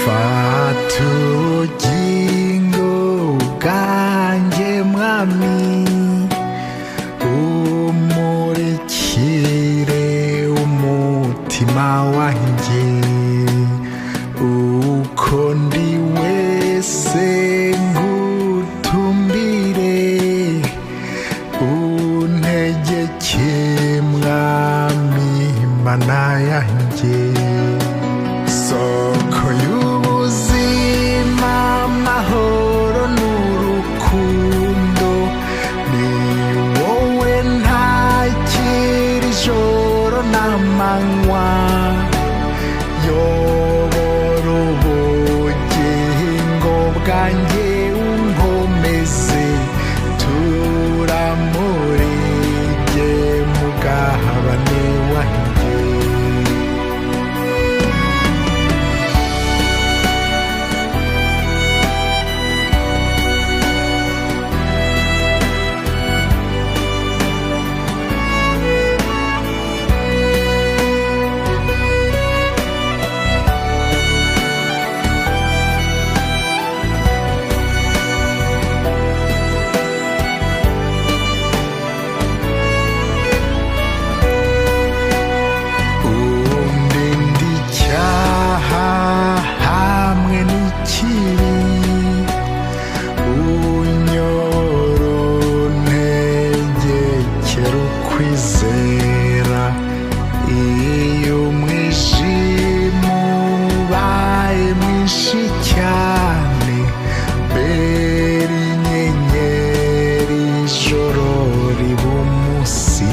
fata ubugingo bwanjye mwami umurikire umutima wanjye uko ndi wese ngutumbire untegeke mwami mana yanjye soko y'ubuzima amahoro n'urukundo ni wowe ntakira ijoro n'amanywa yobora ubugingo bwanjye unkomeze turamurige mu gahabane wanjye kwizera iyo umwijima ubaye mwinshi cyane mbere inyenyeri ijoro riba umunsi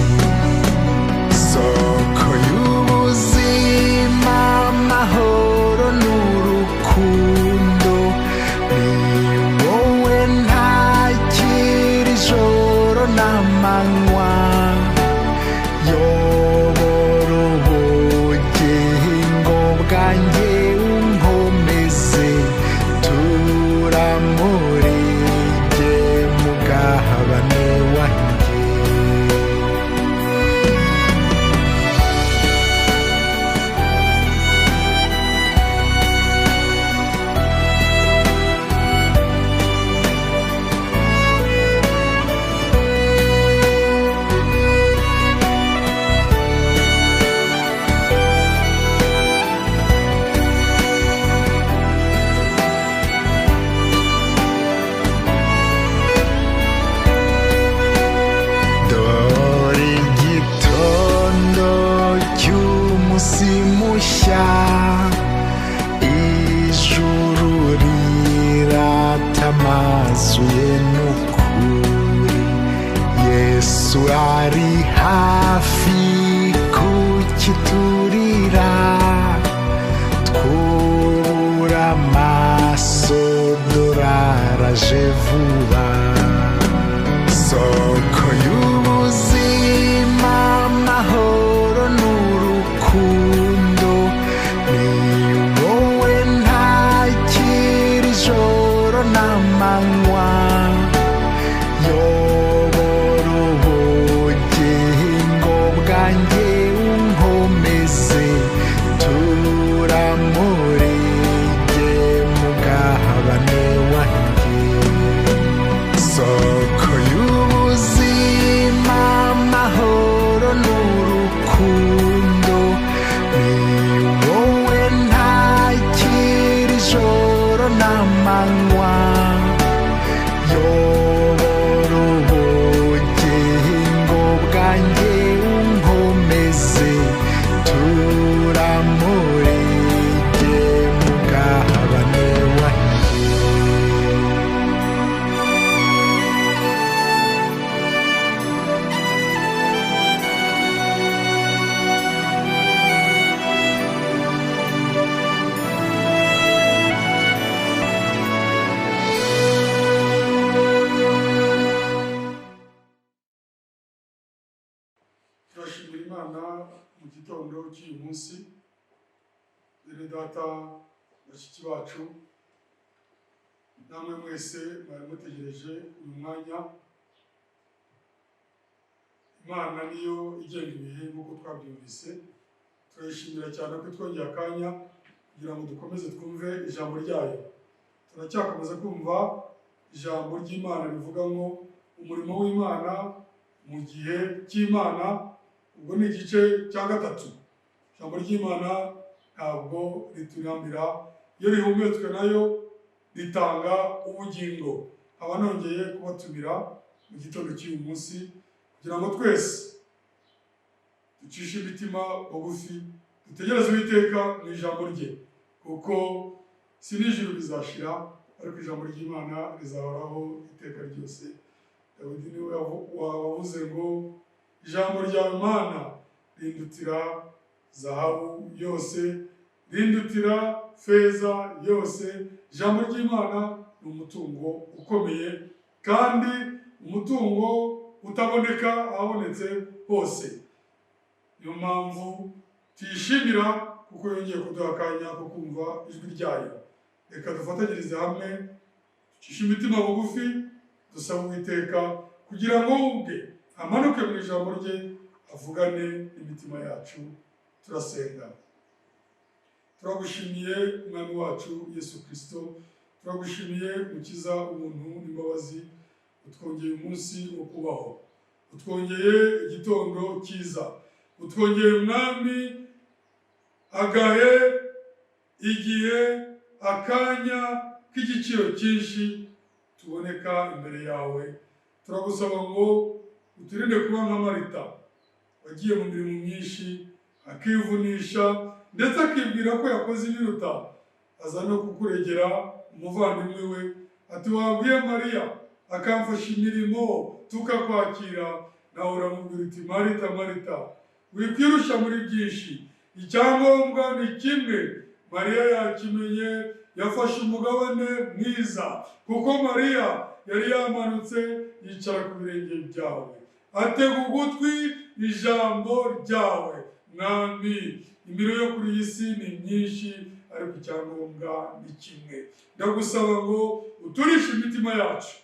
soko y'ubuzima amahoro n'urukundo ni wowe ntakira ijoro n'amanywa yobora ubugingo bwanjye unkomeze turamurige mu gahabane wanjye mushya ijuru riratamazuye n'ukuri yesu ari hafi kukiturira twubura amaso doraraje vuba soko y'ubuzima amahoro n'urukundo ni wowe ntakira ijoro n'amanywa yobora ubugingo bwanjye unkomeze turamurige mu gahabane wanjye soko y'ubuzima amahoro n'urukundo ni wowe ntakira ijoro n'amanywa yobora ubugingo bwanjye unkomeze turamurige mu gahabane wanjye turashimira Imana mu gitondo cy'uyu munsi bene data bashiki bacu namwe mwese mwari mutegereje uyu mwanya Imana niyo igenga ibihe nk'uko twabyumvise turayishimira cyane ko twongeye akanya kugira ngo dukomeze twumve ijambo ryayo. Turacyakomeza kumva ijambo ry'Imana rivuga ngo umurimo w'Imana mu gihe cy'Imana, ubwo ni igice cya 3. Ijambo ry'Imana ntabwo riturambira, iyo rihumetswe nayo ritanga ubugingo. Aba nongeye kubatumira mu gitondo cy'uyu munsi kugira ngo twese ducishe imitima bugufi, dutegereze Uwiteka mu ijambo rye, kuko si n'ijuru bizashira, ariko ijambo ry'Imana rizahoraho iteka ryose. Dawidi niwe wavuze ngo ijambo ryawe Mana rindutira zahabu yose, rindutira feza yose. Ijambo ry'Imana ni umutungo ukomeye kandi umutungo utaboneka ahabonetse hose. Niyo mpamvu tuyishimira kuko yongeye kuduha akanya ko kumva ijwi ryayo. Reka dufatanyirize hamwe, ducishe imitima bugufi, dusaba Uwiteka kugira ngo ubwe amanuke mu ijambo rye, avugane n'imitima yacu. Turasenga. Turagushimiye Umwami wacu Yesu Kristo, turagushimiye Mukiza ubuntu n'imbabazi, utwongeye umunsi wo kubaho, utwongeye igitondo cyiza, utwongeye Mwami agahe, igihe, akanya k'igiciro cyinshi tuboneka imbere yawe. Turagusaba ngo uturinde kuba nka Marita wagiye mu mirimo myinshi akivunisha ndetse akibwira ko yakoze ibiruta, aza no kukuregera umuvandimwe we ati wabwiye Mariya akamfasha imirimo tukakwakira. Nawe uramubwira uti Marita, Marita, wikwirusha muri byinshi, icyangombwa ni kimwe. Mariya yakimenye, yafashe umugabane mwiza, kuko Mariya yari yamanutse yicara ku birenge byawe, atega ugutwi ijambo ryawe. Mwami, imirimo yo kuri iyi si ni myinshi, ariko icyangombwa ni kimwe. Ndagusaba ngo uturishe imitima yacu,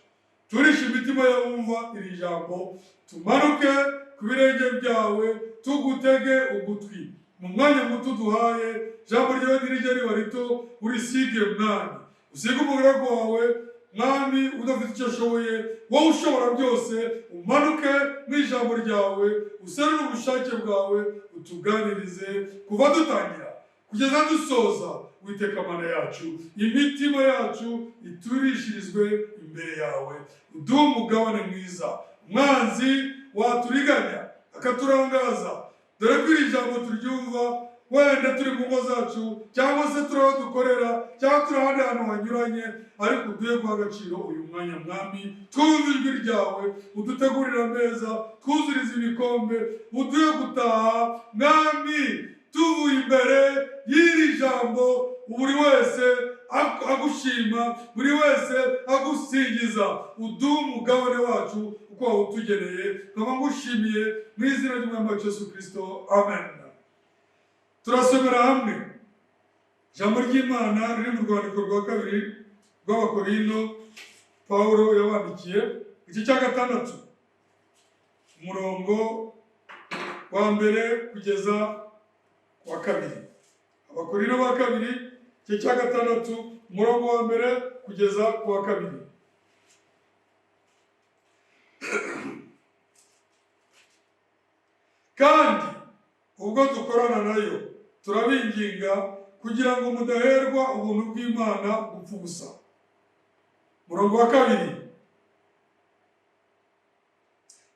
turishe imitima y'abumva iri jambo, tumanuke ku birenge byawe, tugutege ugutwi. Mu mwanya muto duhaye, ijambo ryawe ntirijya riba rito, urisige Mwami. Usige umugaragu wawe Mwami udafite icyo ashoboye, wowe ushobora byose, umanuke mu ijambo ryawe, userure ubushake bwawe, utuganirize kuva dutangira kugeza dusoza. Uwiteka Mana yacu, imitima yacu iturishirizwe imbere yawe, uduhe umugabane mwiza. Umwanzi waturiganya akaturangaza, dore ko iri jambo turyumva wenda turi mu ngo zacu, cyangwa se turi aho dukorera, cyangwa turi ahandi hantu hanyuranye, ariko uduhe guha agaciro uyu mwanya Mwami. Twumve ijwi ryawe, udutegurire ameza, twuzurize ibikombe, uduhe gutaha Mwami tuvuye imbere y'iri jambo, buri wese agushima, buri wese agusingiza. Uduhe umugabane wacu uko wawutugeneye, nkaba ngushimiye mu izina ry'Umwami wacu Yesu Kristo, amen. Turasomera hamwe ijambo ry'Imana riri mu rwandiko rwa 2 rw'Abakorinto Pawulo yabandikiye, igice cya 6, umurongo wa 1 kugeza ku wa 2. Abakorinto ba 2 igice cya 6 umurongo wa 1 kugeza ku wa 2. Kandi ubwo dukorana nayo turabinginga kugira ngo mudaherwa ubuntu bw'Imana gupfa ubusa. Umurongo wa 2,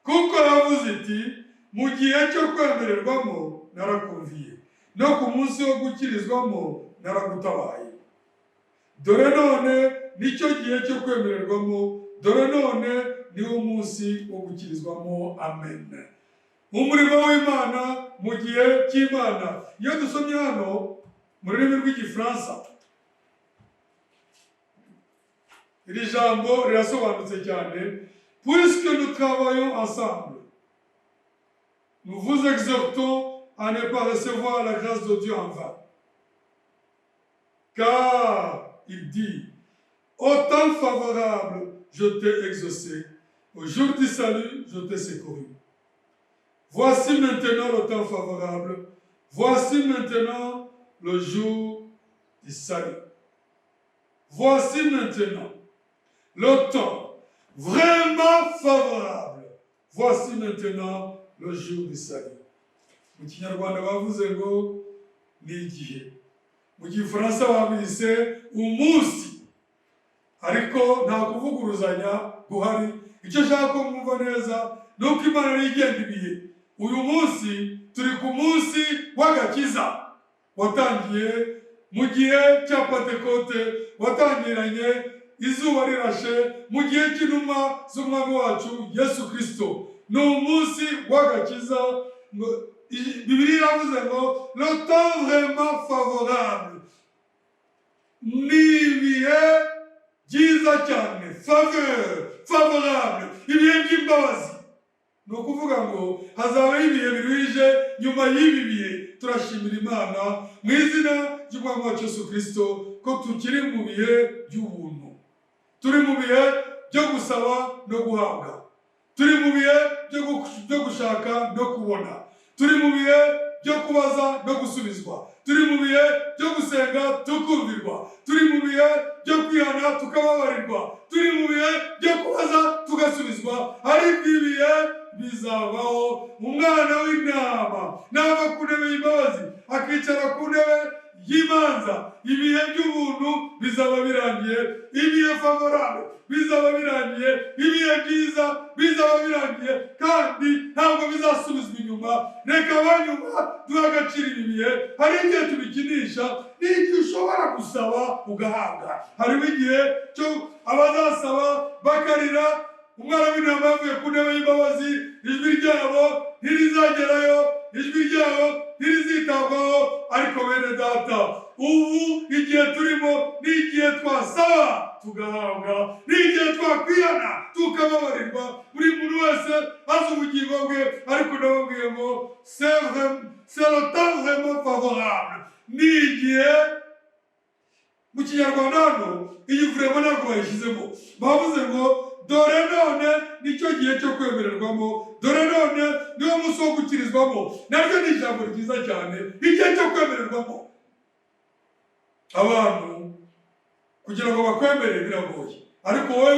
kuko yavuze iti mu gihe cyo kwemererwamo narakumviye, no ku munsi wo gukirizwamo naragutabaye. Dore none nicyo gihe cyo kwemererwamo, dore none niwo munsi wo gukirizwamo. Amen. Umurimo w'Imana mu gihe cy'Imana. Iyo dusomye hano mu rurimi rw'Igifaransa, iri jambo rirasobanutse cyane. Puisque nous travaillons ensemble, nous vous exhortons à ne pas recevoir la grâce de Dieu en vain. Car il dit, au temps favorable, je t'ai exaucé, au jour du salut, je t'ai secouru. Voici maintenant le temps favorable, voici maintenant le jour du salut. Voici maintenant le temps vraiment favorable. Voici maintenant le jour du salut. Mu Kinyarwanda bavuze ngo ni igihe. Mu Gifaransa bamwise umunsi. Ariko nta kuvuguruzanya guhari. Icyo nshaka ko mwumva neza ni uko Imana ari igenda ibihe. Uyu munsi turi ku munsi w'agakiza watangiye mu gihe cya Pentekote, watangiranye izuba rirashe mu gihe cy'intumwa z'umwami wacu Yesu Kristo. Ni umunsi w'agakiza. Bibiliya iravuze ngo le temps vraiment favorable. Ni ibihe byiza cyane, favorable, ibihe by'imbabazi. Ni ukuvuga ngo hazabaho ibihe biruhije nyuma y'ibi bihe. Turashimira Imana mu izina ry'umwami wacu Yesu Kristo ko tukiri mu bihe by'ubuntu. Turi mu bihe byo gusaba no guhabwa. Turi mu bihe byo gushaka no kubona. Turi mu bihe byo kubaza no gusubizwa. Turi mu bihe byo gusenga tukumvirwa. Turi mu bihe byo kwihana tukababarirwa. Turi mu bihe byo kubaza tugasubizwa. Ariko ibihe bizabaho umwana w'intama nava ku ntebe y'imbabazi akicara ku ntebe y'imanza. Ibihe by'ubuntu bizaba birangiye. Ibihe favorable bizaba birangiye. Ibihe byiza bizaba birangiye kandi ntabwo bizasubizwa inyuma. Reka abanyuma duha agaciro ibi bihe. Hari igihe tubikinisha, n'igihe ushobora gusaba ugahabwa. Hariho igihe cyo abazasaba bakarira. Umwana w'intama yavuye ku ntebe y'imbabazi, ijwi ryabo ntirizagerayo, ijwi ryabo ntirizitabwaho. Ariko bene data, ubu igihe turimo ni igihe twasaba tugahabwa, ni igihe twakwihana tukababarirwa. Buri muntu wese azi ubugingo bwe, ariko ndababwiye ngo c'est le temps vraiment favorable. Ni igihe mu Kinyarwanda hano iyi vraiment ntabwo bayishyizemo. Bavuze ngo dore none nicyo gihe cyo kwemererwamo, dore none niwo munsi wo gukirizwamo. Naryo ni ijambo ryiza cyane, igihe cyo kwemererwamo. Abantu kugira ngo bakwemere biragoye, ariko wowe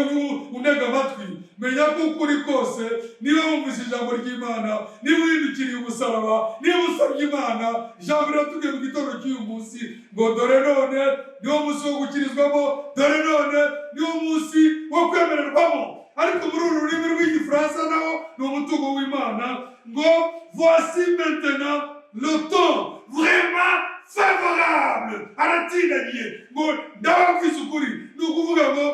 unega amatwi menya ko ukuri kose niba wumvise ijambo ry'Imana, niba uhindukiriye umusaraba, niba usabye Imana. Ijambo riratubwiye mu gitondo cy'uyu munsi ngo dore none niwo munsi wo gukirizwamo, dore none niwo munsi wo kwemererwamo. Ariko muri uru rurimi rw'Igifaransa naho ni umutungo w'Imana ngo voici maintenant le temps vraiment favorable. Aratindagiye ngo ndababwiza ukuri. Ni ukuvuga ngo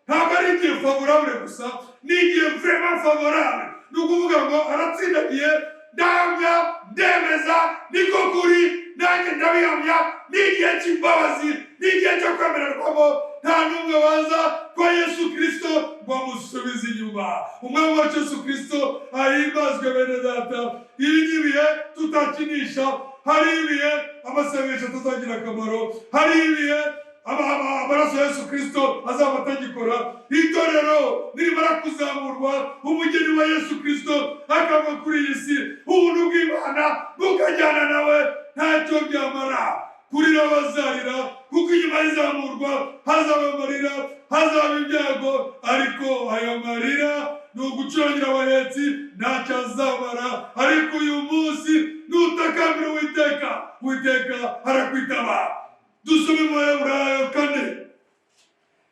ntabwo ari igihe favorable gusa, ni igihe vraiment favorable. Ni ukuvuga ngo aratsindagiye, ndahamya, ndemeza, niko kuri, nanjye ndabihamya. Ni igihe cy'imbabazi, ni igihe cyo kwemererwamo. Nta n'umwe waza kwa Yesu Kristo ngo amusubize inyuma. Umwami wacu Yesu Kristo ahimbazwe bene data. Ibi ni ibihe tutakinisha. Hari ibihe amasengesho atazagira akamaro. Hari ibihe amaraso ya Yesu Kristo azaba atagikora. Itorero nirimara kuzamurwa, umugeni wa Yesu Kristo akava kuri iyi si, ubuntu bw'Imana bukajyana nawe, ntacyo byamara. Kurira bazarira, kuko inyuma y'izamurwa hazaba amarira, hazaba ibyago. Ariko aya marira ni ugucurangira abahetsi, ntacyo azamara. Ariko uyu munsi nutakambira Uwiteka, Uwiteka arakwitaba. Dusome mu Baheburayo 4.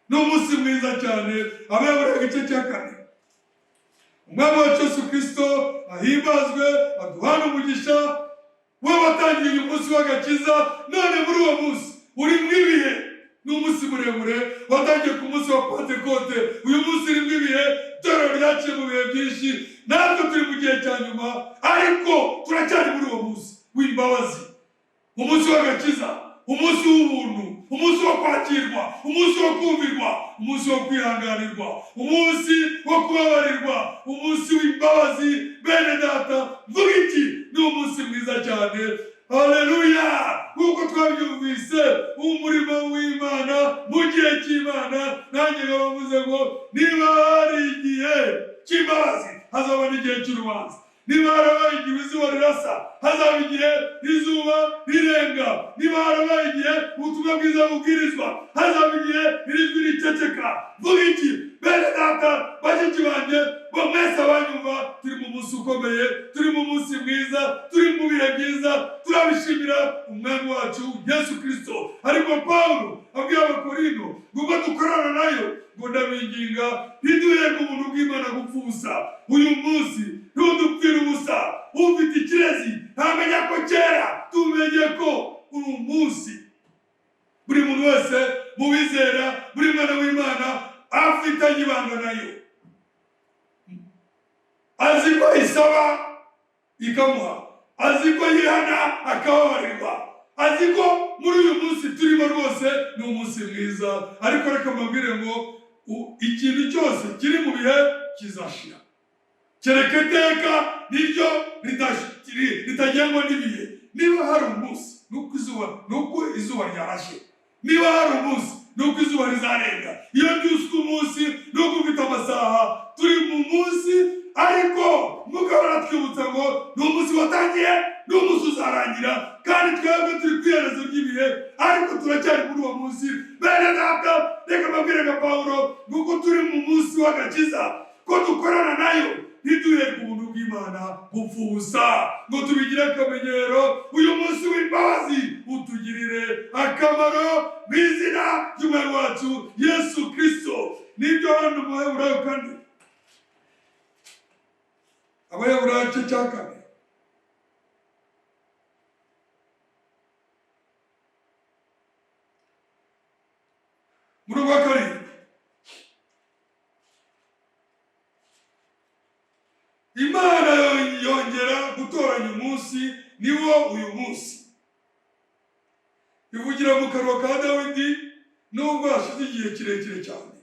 Ni umunsi mwiza cyane. Abaheburayo igice cya 4. Umwami wacu Yesu Kristo ahimbazwe, aduhana umugisha. Wowe watangiye uyu munsi w'agakiza, none muri uwo munsi uri mu ibihe. Ni umunsi muremure watangiye ku munsi wa Pentekote. Uyu munsi uri mu ibihe. Itorero ryaciye mu bihe byinshi, natwe turi mu gihe cya nyuma, ariko turacyari muri uwo munsi w'imbabazi, umunsi w'agakiza, umunsi w'ubuntu, umunsi wo kwakirwa, umunsi wo kumvirwa, umunsi wo kwihanganirwa, umunsi wo kubabarirwa, umunsi w'imbabazi. Bene data, mvuga iki? Ni umunsi mwiza cyane. Haleluya! Kuko twabyumvise umurimo w'Imana mu gihe cy'Imana. Nanjye bavuze ngo niba hari igihe cy'imbabazi, hazaba n'igihe cy'urubanza. niba harabaye igihe izuba rirasa hazaba igihe izuba rirenga, niba harabaye igihe ubutumwa bwiza bubwirizwa hazaba igihe ijwi riceceka. Vuga iki? Bene data bashiki banjye bo mwese abanyumva, turi mu munsi ukomeye, turi mu munsi mwiza, turi mu bihe byiza, turabishimira umwami wacu Yesu Kristo. Ariko Pawulo abwira Abakorinto ngo ubwo dukorana nayo, ngo ndabinginga ntiduherwe ubuntu bw'Imana gupfa ubusa. Uyu munsi ntudupfire ubusa. Ufite ikirezi ntamenya ko kera tumenye ko uri umunsi buri muntu wese mu bizera, buri mwana w'Imana afitanye ibanga nayo, azi ko isaba ikamuha, azi ko yihana akababarirwa, azi ko muri uyu munsi turimo rwose ni umunsi mwiza. Ariko reka mbabwire ngo ikintu cyose kiri mu bihe kizashira, kereka iteka niryo ritagengwa n'ibihe. Niba hari umunsi nuko izuba ryarashe, niba hari umunsi nuko izuba rizarenga. Iyo byutswe umunsi nuko ufite amasaha, turi mu munsi. Ariko mugabo aratwibutsa ngo ni umunsi watangiye, ni umunsi uzarangira, kandi twebwe turi ku iherezo ry'ibihe, ariko turacyari muri uwo munsi. Bene data reka mbabwire nka Pawulo, kuko turi mu munsi w'agakiza, ko dukorana nayo ntiduherwe ubuntu bw'Imana gupfa ubusa, ngo tubigire akamenyero. Uyu munsi w'imbabazi utugirire akamaro mu izina ry'umwami wacu Yesu Kristo. Nibyo hano mu Baheburayo kandi Abaheburayo igice cya 4 murongo wa 7, Imana yongera gutoranya umunsi, niwo uyu munsi. Ivugira mu kanwa ka Dawidi nubwo hashize igihe kirekire cyane.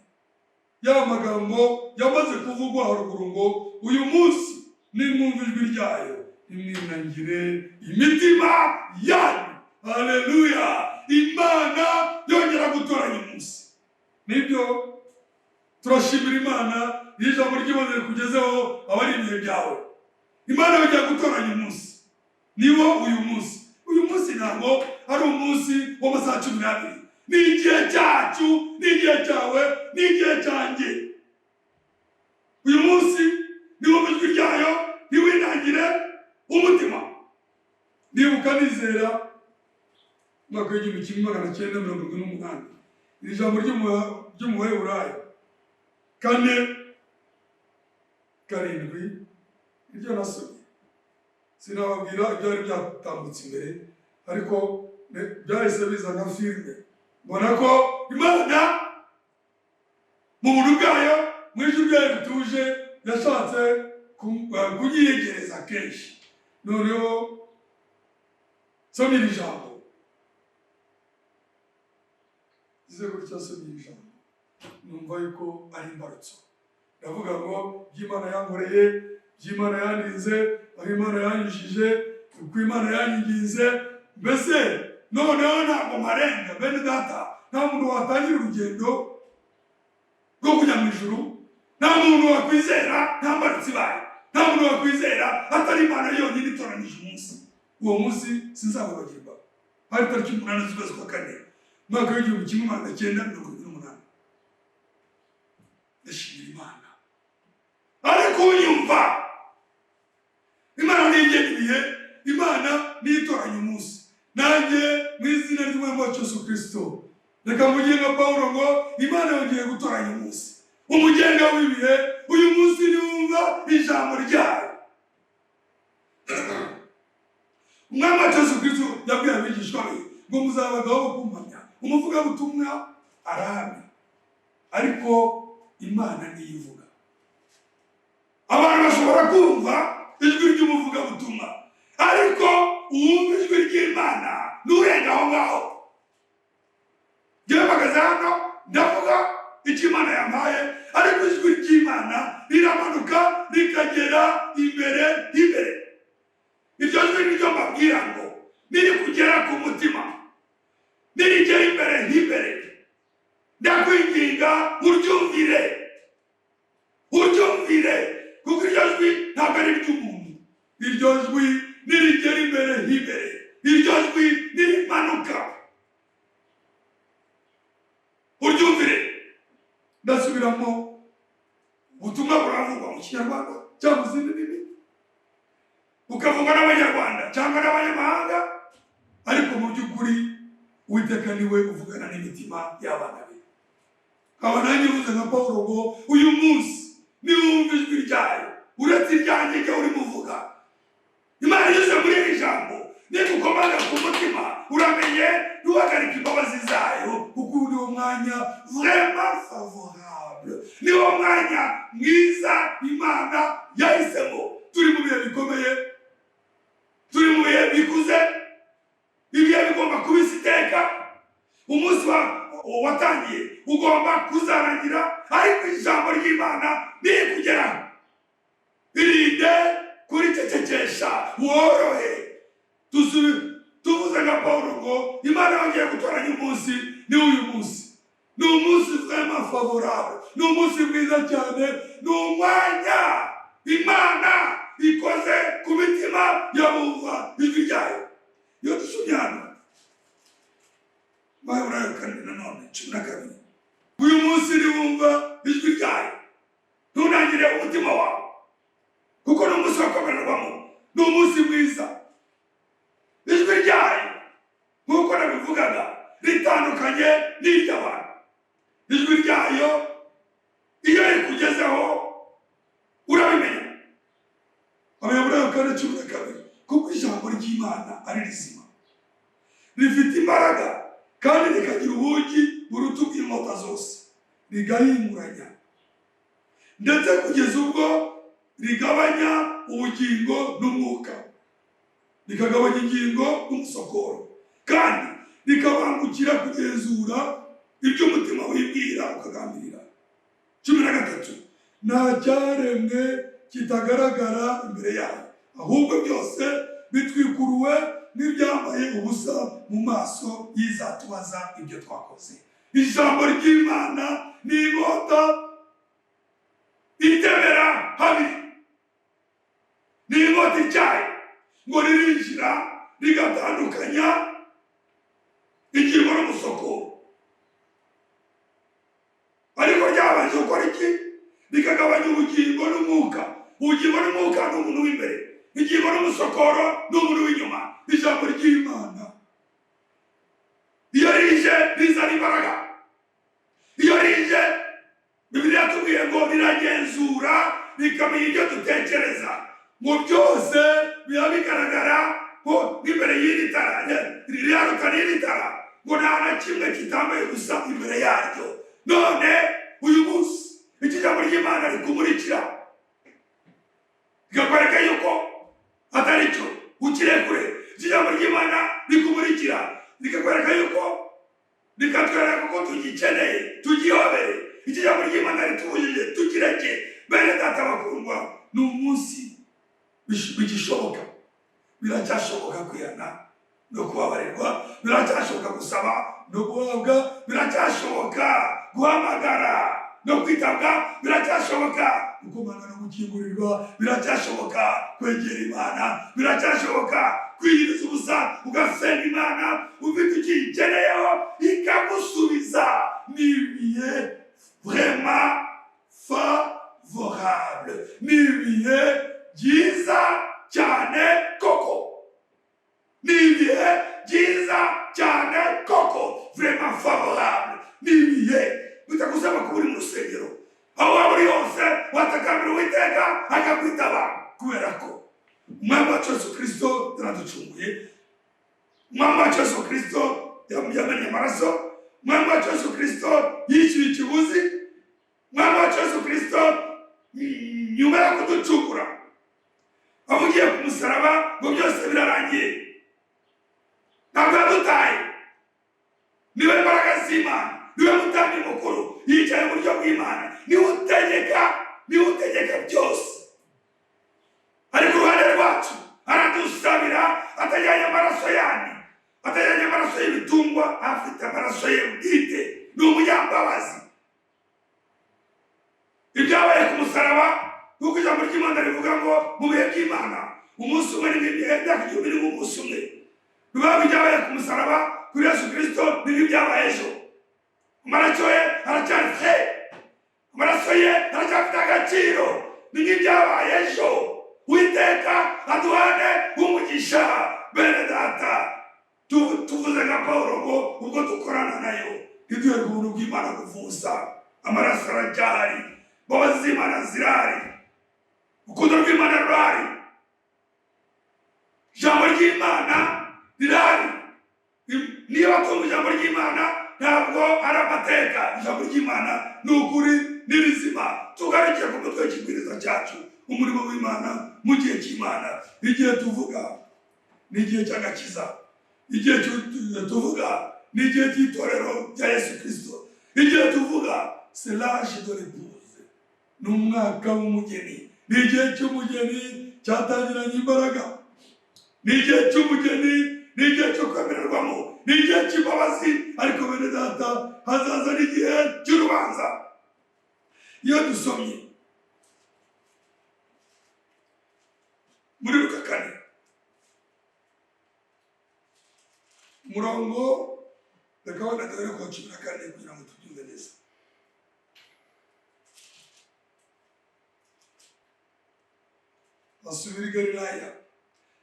Ya magambo yamaze kuvugwa haruguru ngo uyu munsi nimwumva ijwi ryayo nimwinangire imitima yanyu. Haleluya! Imana yongera gutoranya umunsi. Nibyo turashimira Imana, ijambo ry'Imana rikugezeho abari ibihe byawe. Imana yongera gutoranya umunsi, niwo uyu munsi. Uyu munsi ntabwo ari umunsi w'amasaha 12. Ni igihe cyacu, ni igihe cyawe, ni igihe cyanjye. Uyu munsi niwo ijwi ryayo ntiwinangire umutima. Ndibuka nizera mwaka w'igihumbi kimwe magana cyenda mirongo irindwi n'umunani, iri jambo ry'Umuheburayo 4:7 iryo nasomye. Sinababwira ibyari byatambutse imbere, ariko byahise biza nka filime. Mbona ko Imana mu buntu bwayo, mu ijwi ryayo rituje, yashatse kunyiyegereza kenshi. Noneho somye iri jambo, gize gutya somye iri jambo, numva yuko ari imbarutso. Ndavuga ngo by'Imana yankoreye, by'Imana yandinze, aho Imana yanyujije, uko Imana yanyinginze, mbese noneho ntabwo marenga. Bene data, nta muntu watangira urugendo rwo kujya mu ijuru, nta muntu wakwizera nta mbarutsi bayo, nta muntu wakwizera atari Imana yonyine itoranije umunsi. Uwo munsi sinzawibagirwa. Hari tariki 8 z'ukwezi kwa 4 mwaka w'igihumbi kimwe magana cyenda mirongo irindwi n'umunani. Ndashimira Imana. Ariko unyumva, Imana ntigena ibihe, Imana nitoranya umunsi. Nanjye mu izina ry'Umwami wacu Yesu Kristo, reka mvuge nka Pawulo ngo Imana yongeye gutoranya umunsi, umugenga w'ibihe. Uyu munsi niwumva ijambo ryayo. Umwami wacu Yesu Kristo yabwiye abigishwa be ngo muzabagaho bo kumpamya, umuvugabutumwa arahamya, ariko Imana niyivuga. Abantu bashobora kumva ijwi ry'umuvugabutumwa, ariko uwumva ijwi ry'Imana n'urenga aho ngaho. Njyewe mpagaze hano ndavuga icyo Imana yampaye, ariko ijwi ry'Imana riramanuka rikagera imbere. Iryo jwi niryo mbabwira ngo niri kugera ku mutima, nirigera imbere. Ndakwinginga uryumvire, kuko iryo jwi ntabwo ari iry'umuntu, iryo jwi nirigera imbere h'imbere, iryo jwi nirimanuka uryumvire. Ndasubiramo, ubutumwa buravugwa mu Kinyarwanda cyangwa izindi ndimi, bukavugwa n'Abanyarwanda cyangwa n'abanyamahanga, ariko mu by'ukuri Uwiteka niwe uvugana n'imitima y'abana be. Aba nanjye uvuze nka Pawulo ngo uyu munsi niwumva ijwi ryayo uretse iryanjye jya urimo uvuga. Imana inyuze muri iri jambo nigukomaga ku mutima uramenye ntuhagarike imbabazi zayo, kuko uri wo mwanya vraiment favorable, ni wo mwanya mwiza Imana yahisemo. Turi mu bihe bikomeye, turi mu bihe bikuze, ibihe bigomba kubisa iteka. Umunsi watangiye ugomba kuzarangira, ariko ijambo ry'Imana nikugeraho irinde kuricecekesha, worohe. Tuvuze nka Pawulo ngo Imana yongeye gutoranya umunsi, ni uyu munsi. Ni umunsi vraiment favorable, ni umunsi mwiza cyane, ni umwanya Imana ikoze ku mitima y'abumva ijwi ryayo. Iyo dusomye hano Baheburayo 4:12, uyu munsi niwumva ijwi ryayo ntunangire umutima wawe, kuko ni umunsi wakomererwamo, ni umunsi mwiza. Ijwi ryayo nk'uko nabivugaga ritandukanye n'iry'abantu. Ijwi ryayo iyo rikugezeho urabimenya. Baheburayo 4:12, kuko ijambo ry'Imana ari rizima, rifite imbaraga kandi rikagira ubugi buruta ubw'inkota zose, rigahinguranya ndetse kugeza ubwo rigabanya ubugingo n'umwuka, rikagabanya ingingo n'umusokoro, kandi rikabangukira kugenzura ibyo umutima wibwira ukagambirira. 13, nta cyaremwe kitagaragara imbere yayo, ahubwo byose bitwikuruwe n'ibyambaye ubusa mu maso y'izatubaza ibyo twakoze. Ijambo ry'Imana ni inkota itemera habiri, ni inkota ityaye ngo ririnjira rigatandukanya ingingo n'umusokoro, ariko ryabanje gukora iki? Rikagabanya ubugingo n'umwuka. Ubugingo n'umwuka ni umuntu w'imbere, ingingo n'umusokoro ni umuntu w'inyuma. Ijambo ry'Imana iyo rije rizana imbaraga. Iyo rije Bibiliya yatubwiye ngo riragenzura rikamenya ibyo dutekereza, ngo byose biba bigaragara ko imbere y'iri tara riraruka n'iri tara, ngo nta na kimwe kitambaye gusa imbere yaryo. None uyu munsi iki jambo ry'Imana rikumurikira, rikakwereka yuko atari cyo ukire kure. Iki jambo ry'Imana rikumurikira, rikakwereka yuko, rikatwereka ko tugikeneye, tugihobere. Iki jambo ry'Imana ritubujije tukireke. Bene data bakundwa, ni umunsi bigishoboka, biracyashoboka kwihana no kubabarirwa, biracyashoboka gusaba no guhabwa, biracyashoboka guhamagara no kwitabwa, biracyashoboka gukomanga no gukingurirwa, biracyashoboka kwegera Imana, biracyashoboka kwiyiriza ubusa ugasenga Imana ufite ikigeneyeho ikagusubiza. Ni ibihe vraiment favorable, ni ibihe byiza cyane koko, ni ibihe byiza cyane koko, vraiment favorable. Ni ibihe bitagusaba kuba uri mu rusengero, aho waba uri hose watakambira Uwiteka akakwitaba, kubera ko Umwami wacu Yesu Kristo yaraducunguye. Umwami wacu Yesu Kristo yamennye amaraso. Umwami wacu Yesu Kristo yishyuye ikiguzi. Umwami wacu Yesu Kristo nyuma yo kuducungura avugiye ku musaraba ngo byose birarangiye. Ntabwo yadutaye, niwe mbaraga z'Imana, niwe mutambyi mukuru, yicaye mu buryo bw'Imana, niwe utegeka byose. Ari ku ruhande rwacu aradusabira, atajyanye amaraso yandi, atajyanye amaraso y'ibitungwa, afite amaraso ye bwite. Ni umunyambabazi. Ibyabaye ku musaraba nk'uko ijambo ry'Imana rivuga ngo mu bihe by'Imana umunsi ejo, amaraso ye aracyari fure, amaraso ye aracyafite agaciro, ni nk'ibyabaye ejo. Uwiteka aduhane umugisha. Bene data, tuvuze nka Pawulo ngo ubwo dukorana nayo ntiduhe ubuntu bw'Imana kuvuza. Amaraso aracyahari, imbabazi z'Imana zirahari, urukundo rw'Imana rurahari, ijambo ry'Imana rirahari. Niba twumva ijambo ry'Imana ntabwo ari amateka. Ijambo ry'Imana ni ukuri, ni rizima. Tugarukire ku mutwe w'ikibwiriza cyacu, umurimo w'Imana mu gihe cy'Imana. Igihe tuvuga ni igihe cy'agakiza, igihe tuvuga ni igihe cy'itorero rya Yesu Kristo, igihe tuvuga c'est l'âge de l'épouse, ni umwaka w'umugeni, ni igihe cy'umugeni cyatangiranye imbaraga, ni igihe cy'umugeni, ni igihe cyo kwemererwamo, ni igihe cy'imbabazi. Ariko bene data, hazaza n'igihe cy'urubanza. Iyo dusomye muri Luka 4 umurongo, reka wenda duhere ku wa 14 kugira ngo tubyumve neza. Asubira i Galilaya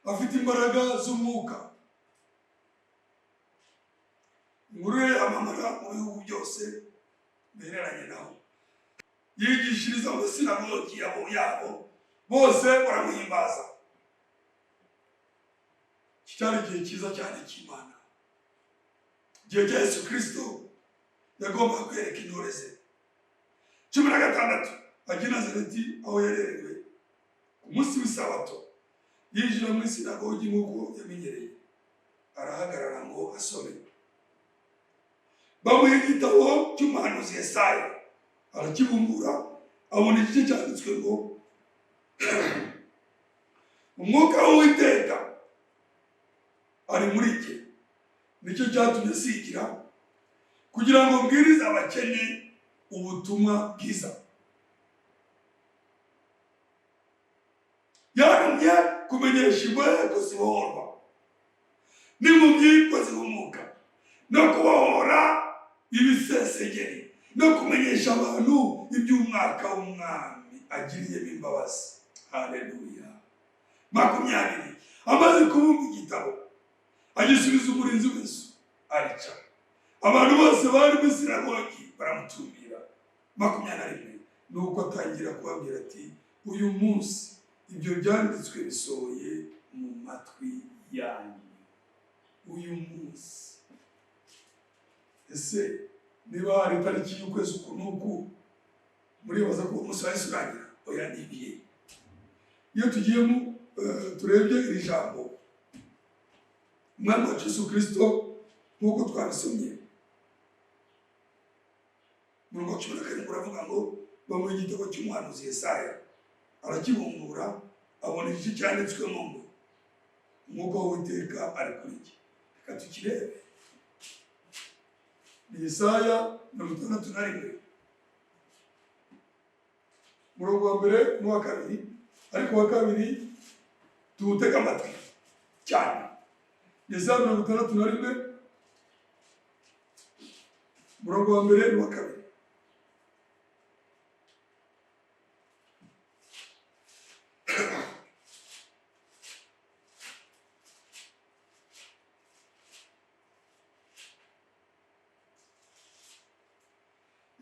afite imbaraga z'umwuka, inkuru ye amamara mu bihugu byose bihereranye naho. Yigishiriza mu masinagogi yabo, bose baramuhimbaza. Iki cyari igihe cyiza cyane cy'Imana, igihe cya Yesu Kristo yagombaga kwereka intore ze. 16 ajya i Nazareti aho yarerewe. Ku munsi w'isabato yinjira mu isinagogi nk'uko yamenyereye, arahagarara ngo asome. Bamuha igitabo cy'umuhanuzi Yesaya, arakibumbura, abona igice cyanditswe ngo umwuka w'Uwiteka ari muri jye, nicyo cyatumye sigira kugira ngo mbwirize abakene ubutumwa bwiza. Yantumye kumenyesha imbohe ko zibohorwa, n'impumyi ko zihumuka, no kubohora ibisesegeri, no kumenyesha abantu iby'umwaka w'Umwami agiriyemo imbabazi. Haleluya. 20 amaze kubumba igitabo, agisubiza umurinzi w'inzu, arica. Abantu bose bari mu sinagogi baramutumbira. 21 nuko atangira kubabwira ati, uyu munsi ibyo byanditswe bisohoye mu matwi yanyu. Uyu munsi, ese niba hari itariki y'ukwezi uku n'uku, muribaza ko umunsi wa Yesu urangira? Oya, ni ibihe. Iyo tugiyemo turebye iri jambo, umwami wacu Yesu Kristo nk'uko twabisomye, umurongo wa 17 uravuga ngo bamuha igitabo cy'umuhanuzi Yesaya, arakibumbura, abona igice cyanditswemo ngo umwuka w'Uwiteka ari kuri jye. Reka tukirebe. Ni Yesaya 61 umurongo wa mbere n'uwa kabiri, ariko wa kabiri tuwutega amatwi cyane. Yesaya 61 umurongo wa mbere n'uwa kabiri.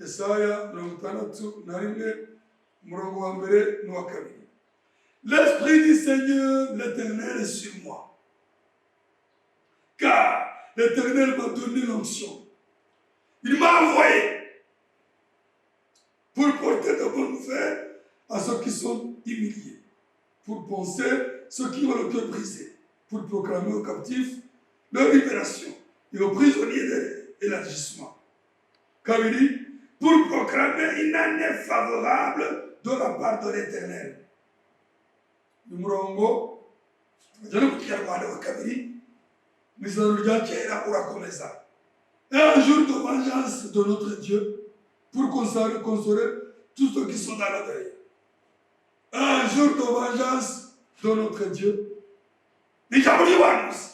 Yesaya 61 umurongo wa mbere n'uwa kabiri. L'Esprit du Seigneur l'Éternel est sur moi, car l'Éternel m'a donné l'onction. Il m'a envoyé pour porter de bonnes nouvelles à ceux qui sont humiliés, pour penser ceux qui ont le cœur brisé, pour proclamer aux captifs leur libération et aux prisonniers l'élargissement. Kabiri, pour proclamer une année favorable de la part de l'Éternel. Umurongo tujya no ku Kinyarwanda wa kabiri, mu izina rya kera urakomeza. Un jour de vengeance de notre Dieu pour consoler tous ceux qui sont dans la deuil. Un jour de vengeance de notre Dieu. Ijambo ry'ubuhanuzi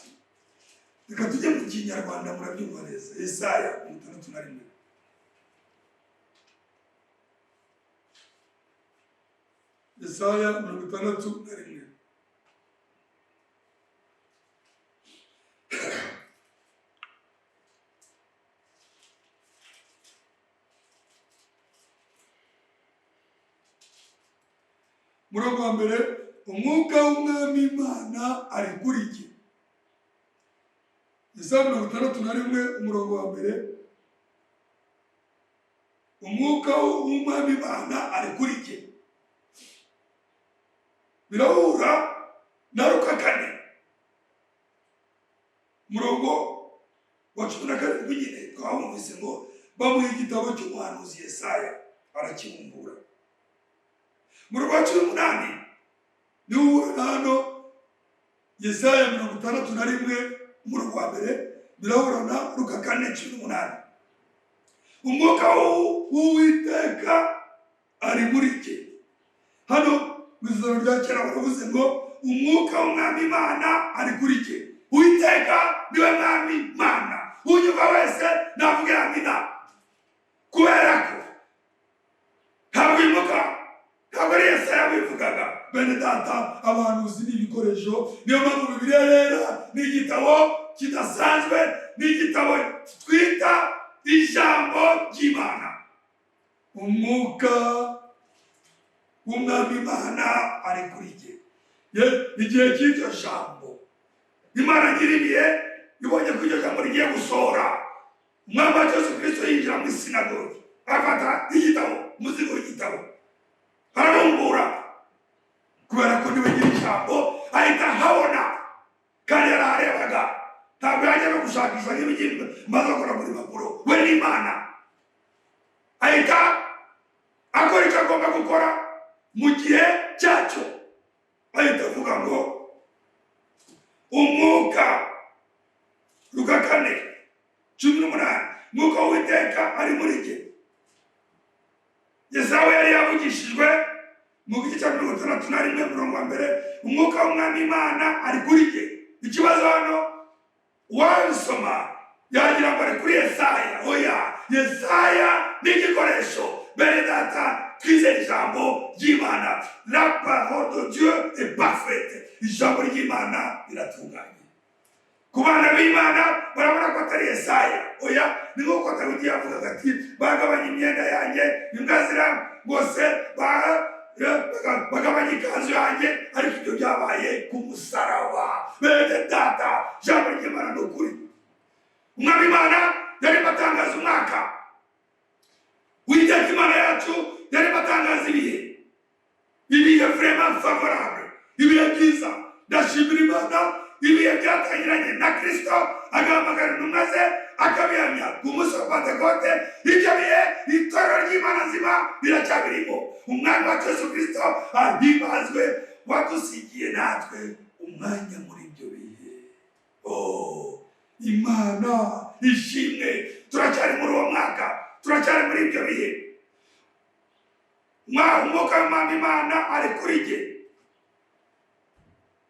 reka tujye mu Kinyarwanda murabyumva neza. Yesaya 61. Yesaya 61. Murongo wa mbere, umwuka w'umwami Imana ari kuri iki. Yesaya 61 umurongo wa mbere, umwuka w'umwami Imana ari kuri iki. Birahura na Luka 4 murongo wa 17 nyine twamuvise ngo bamuha igitabo cy'umuhanuzi Yesaya arakibumbura. Murongo wa 18 niwo hano Yesaya 61 umurongo wa mbere, birahura na Luka 4:18. Umwuka w'Uwiteka ari muri iki. Hano Mw'izina rya kera baravuze ngo umwuka w'umwami Imana ari kuri iki. Uwiteka niwe mwami Imana. Unyumva wese navuge amina. Kubera ko ntabwo imuka, ntabwo ari Yesaya bivugaga. Bene data, abahanuzi n'ibikoresho, niyo mpamvu Bibiliya rero ni igitabo kidasanzwe, ni igitabo twita ijambo ry'Imana. Umwuka w'umwami Imana ari kuri iki. Igihe cy'iryo jambo Imana nyiribiye ibonye ko iryo jambo rigiye gusohora, umwami wa Yesu Kristo yinjira mu sinagogi, afata igitabo, umuzingo w'igitabo arabumbura, kubera ko niwe nyiri ijambo ahita ahabona, kandi yaraharebaga. Ntabwo yajya no gushakisha nk'ibigimba maze akora muri makuru. We n'Imana ahita akora icyo agomba gukora mu gihe cyacyo. Ahita avuga ngo umwuka, Luka 4:18, umwuka w'Uwiteka ari muri jye. Yesaya yari yavugishijwe mu gice cya 61 umurongo wa mbere, umwuka w'umwami Imana ari kuri jye. Ikibazo hano wabisoma yagira ngo ari kuri Yesaya. Oya, Yesaya ni igikoresho. Bene data, twizere ijambo ry'Imana. La parole de Dieu est parfaite. Ijambo ry'Imana riratunganye. Ku bana b'Imana barabona ko atari Yesaya. Oya, ni nk'uko Dawidi yavugaga ati bagabanya imyenda yanjye, imbwa zirangose, bagabanya ikanzu yanjye, ariko ibyo byabaye ku musaraba. Bene data, ijambo ry'Imana ni ukuri. Umwami Imana yarimo atangaza umwaka. Uwiteka Imana yacu yarimo atangaza ibihe vraiment favorable, ibihe byiza. Ndashimira Imana, ibihe byatangiranye na Kristo agahamagara intumwa ze akabihamya ku munsi wa Pentekote. Ibyo bihe itorero ry'Imana nzima biracyabirimo. Umwami wa Yesu Kristo ahimbazwe, wadusigiye natwe umwanya muri ibyo bihe. Imana ishimwe, turacyari muri uwo mwaka, turacyari muri ibyo bihe. Umwuka w'umwami Imana ari kuri jye.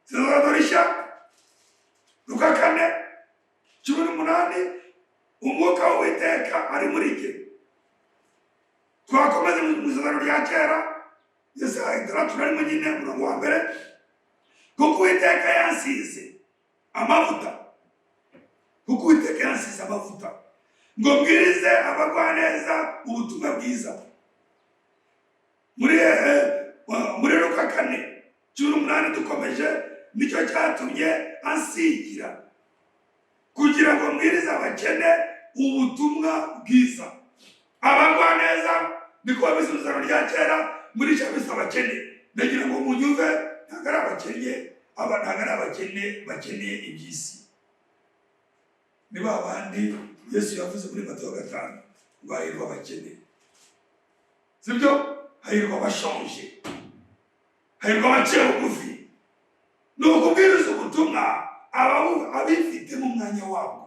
Zizodorisha Luka 4:18, umwuka w'Uwiteka ari muri jye. Twakomeze mu izina rya kera Yesaya 61 nyine umurongo wa mbere, kuko Uwiteka yansize amavuta. Kuko Uwiteka yansize amavuta ngo mbwirize abagwaneza ubutumwa bwiza. Muri Luka 4:18 dukomeje, nicyo cyatumye ansigira kugira ngo mbwirize abakene ubutumwa bwiza. Abagwaneza niko babisuzano rya kera, muri cyo bisa abakene. Ndagira ngo munyuve, ntabwo ari abakene, ntabwo ari abakene bakeneye iby'isi. Ni ba bandi Yesu yavuze muri Matayo 5 ngo hahirwa abakene. Sibyo? Hahirwa abashonje, hahirwa abaciye bugufi. Ni ukubwiriza ubutumwa abifite mu mwanya wabo.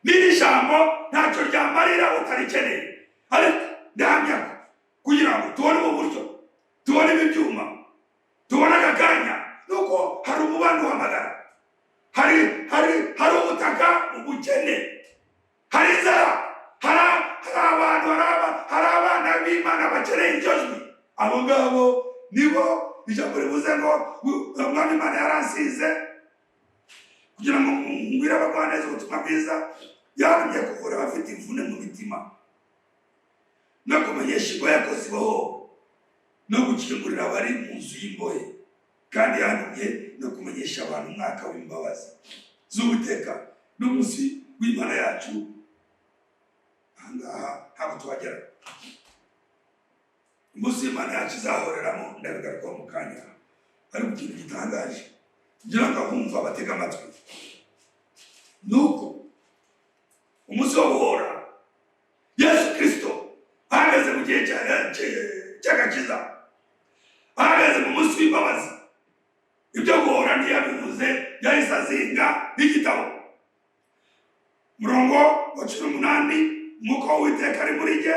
N'iri jambo ntacyo ryamarira utarikeneye, ariko ndahamya ko kugira ngo tubone ubu buryo, tubone ibyuma, tubone aka kanya, nuko hari umubano uhamagara, hari ubutaka bakeneye iryo jwi, abo ngabo nibo ijambo rivuze ngo umwami Imana yaransize kugira ngo mbwire abagwaneza ubutumwa bwiza, yarumye kuvura abafite imvune mu mitima no kumenyesha imbohe ko zibaho no gukingurira abari mu nzu y'imbohe, kandi yarumye no kumenyesha abantu umwaka w'imbabazi z'Uwiteka n'umunsi w'Imana yacu. Ahangaha ntabwo tuhagera, umunsi w'Imana yacu izahoreramo ndabigarukaho mu kanya, ariko ikintu gitangaje kugira ngo abumva batega amatwi nuko umunsi wo guhora Yesu Kristo ahagaze mu gihe cy'agakiza, ahagaze mu munsi w'imbabazi. Ibyo guhora ntiyabivuze, yahise azinga n'igitabo. Murongo wa 18, umwuka w'Uwiteka ari muri jye,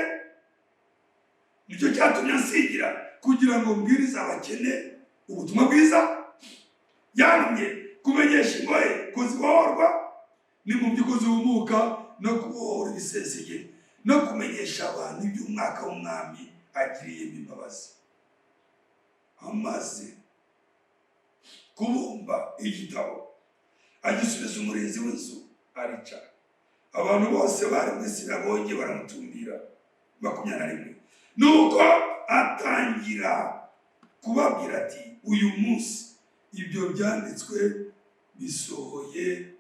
nicyo cyatumye nsigira kugira ngo mbwirize abakene ubutumwa bwiza, yantumye kumenyesha imbohe ko zibohorwa n'impumyi ko zihumuka, no kubohora ibisesege, no kumenyesha abantu iby'umwaka w'umwami agiriyemo imbabazi. Amaze kubumba igitabo agisubiza umurinzi w'inzu aricara. Abantu bose bari mu isinagogi baramutumbira. 21. Nuko atangira kubabwira ati, uyu munsi ibyo byanditswe bisohoye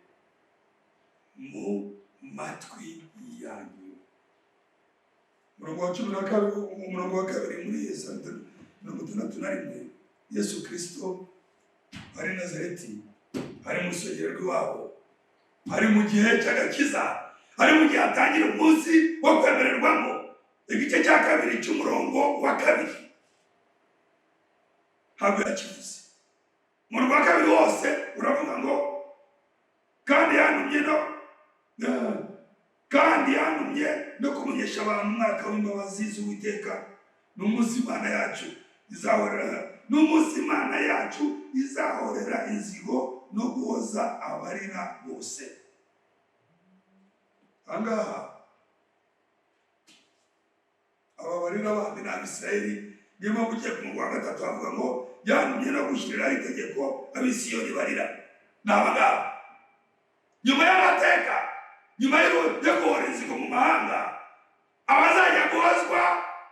mu matwi yanyu. Umurongo wa 2 muri Yesaya 61. Yesu Kristo ari Nazareti, ari mu rusengero rw'iwabo, ari mu gihe cy'agakiza, ari mu gihe atangira umunsi wo kwemererwamo. Igice cya 2 cy'umurongo wa 2 ntabwo yakivuze. Umurongo wa 2 wose uravuga ngo kandi yantumye no kumenyesha abantu umwaka w'imbabazi z'Uwiteka n'umunsi Imana yacu izahorera inzigo no guhoza abarira bose. Ahangaha ababarira abandi n'Abisirayeli, niyo mpamvu ugiye ku murongo wa 3 havuga ngo yantumye no gushyiriraho itegeko Abisiyoni barira. Ni abangaba nyuma y'amateka, nyuma yo guhora inzigo mu mahanga, abazajya guhozwa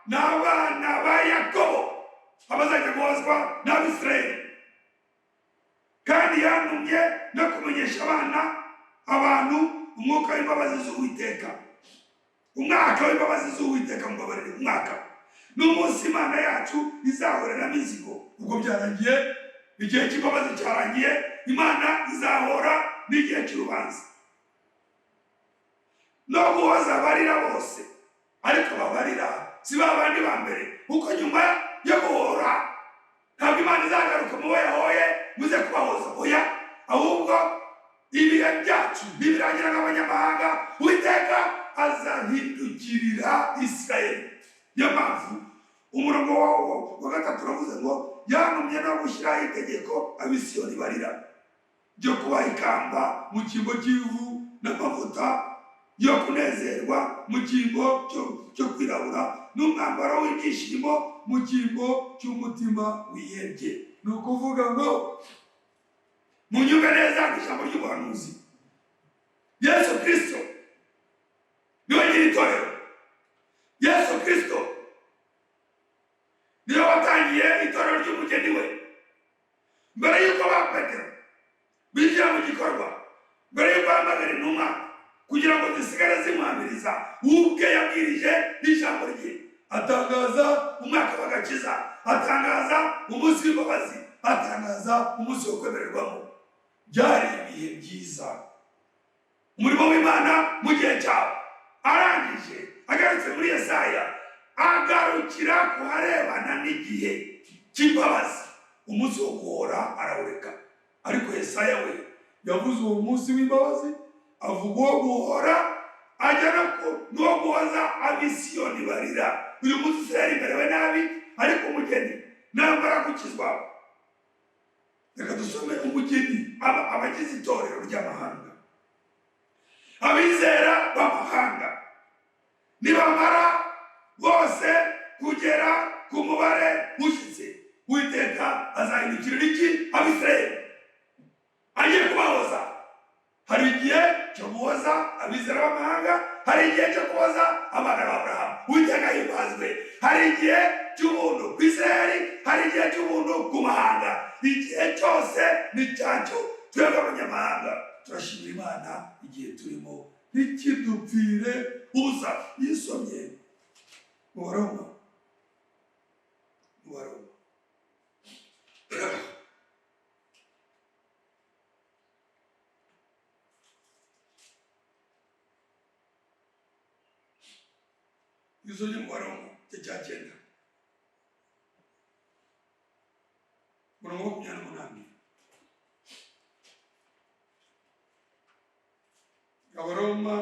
n'abana ba Yakobo, abazajya guhozwa n'Abisirayeli. Kandi yantumye no kumenyesha abantu umwuka w'imbabazi z'Uwiteka, umwaka w'imbabazi z'Uwiteka, mubabarire umwaka n'umunsi Imana yacu izahoreramo inzigo. Ubwo byarangiye, igihe cy'imbabazi cyarangiye, Imana izahora n'igihe cy'urubanza no guhoza abarira bose. Ariko babarira si babandi ba mbere, kuko nyuma yo guhora ntabwo Imana izagaruka mu yahoye muze kubahoza, oya, ahubwo ibihe byacu nibirangira nk'abanyamahanga, Uwiteka azahindukirira Isirayeli. Niyo mpamvu umurongo wa 3 uravuze ngo yantumye no gushyiraho itegeko Abisiyoni barira, ryo kubaha ikamba mu cyimbo cy'ivu n'amavuta yo kunezerwa mu cyimbo cyo kwirabura, n'umwambaro w'ibyishimo mu cyimbo cy'umutima wihebye. Ni ukuvuga ngo munyumve neza ijambo ry'ubuhanuzi. Yesu Kristo niwe nyir'itorero. Yesu Kristo niwe watangiye itorero ry'umugeni we. Mbere y'uko ba Petero binjira mu gikorwa, mbere y'uko bahamagara intumwa kugira ngo zisigare zimuhamiriza, ubwe yabwirije n'ijambo rye, atangaza umwaka w'agakiza, atangaza umunsi w'imbabazi, atangaza umunsi wo kwemererwamo. Byari ibihe byiza. Umurimo w'Imana mu gihe cyawo arangije, agarutse muri Yesaya, agarukira kuharebana n'igihe cy'imbabazi. Umunsi wo guhora arawureka, ariko Yesaya we yavuze uwo munsi w'imbabazi, avuga uwo guhora, ajya n'uwo guhoza Abisiyoni barira. Uyu munsi Isirayeli imerewe nabi, ariko umugeni namara gukizwa. Reka dusome umugeni, abagize itorero ry'amahanga, abizera b'amahanga, nibamara bose kugera ku mubare ushyitse. Uwiteka azahindukirira iki? Abisirayeli agiye kubahoza. Hari igihe cyo guhoza abizera b'amahanga, hari igihe cyo guhoza abana b'Aburahamu. Uwiteka himbazwe. Hari igihe cy'ubuntu ku Isirayeli, hari igihe cy'ubuntu ku mahanga. Igihe cyose ni cyacu. Twebwe abanyamahanga turashimira Imana igihe turimo ntikidupfire ubusa. Yisomye mu Baroma, yisomye mu Baroma cya 9 murongo wa 28. Abaroma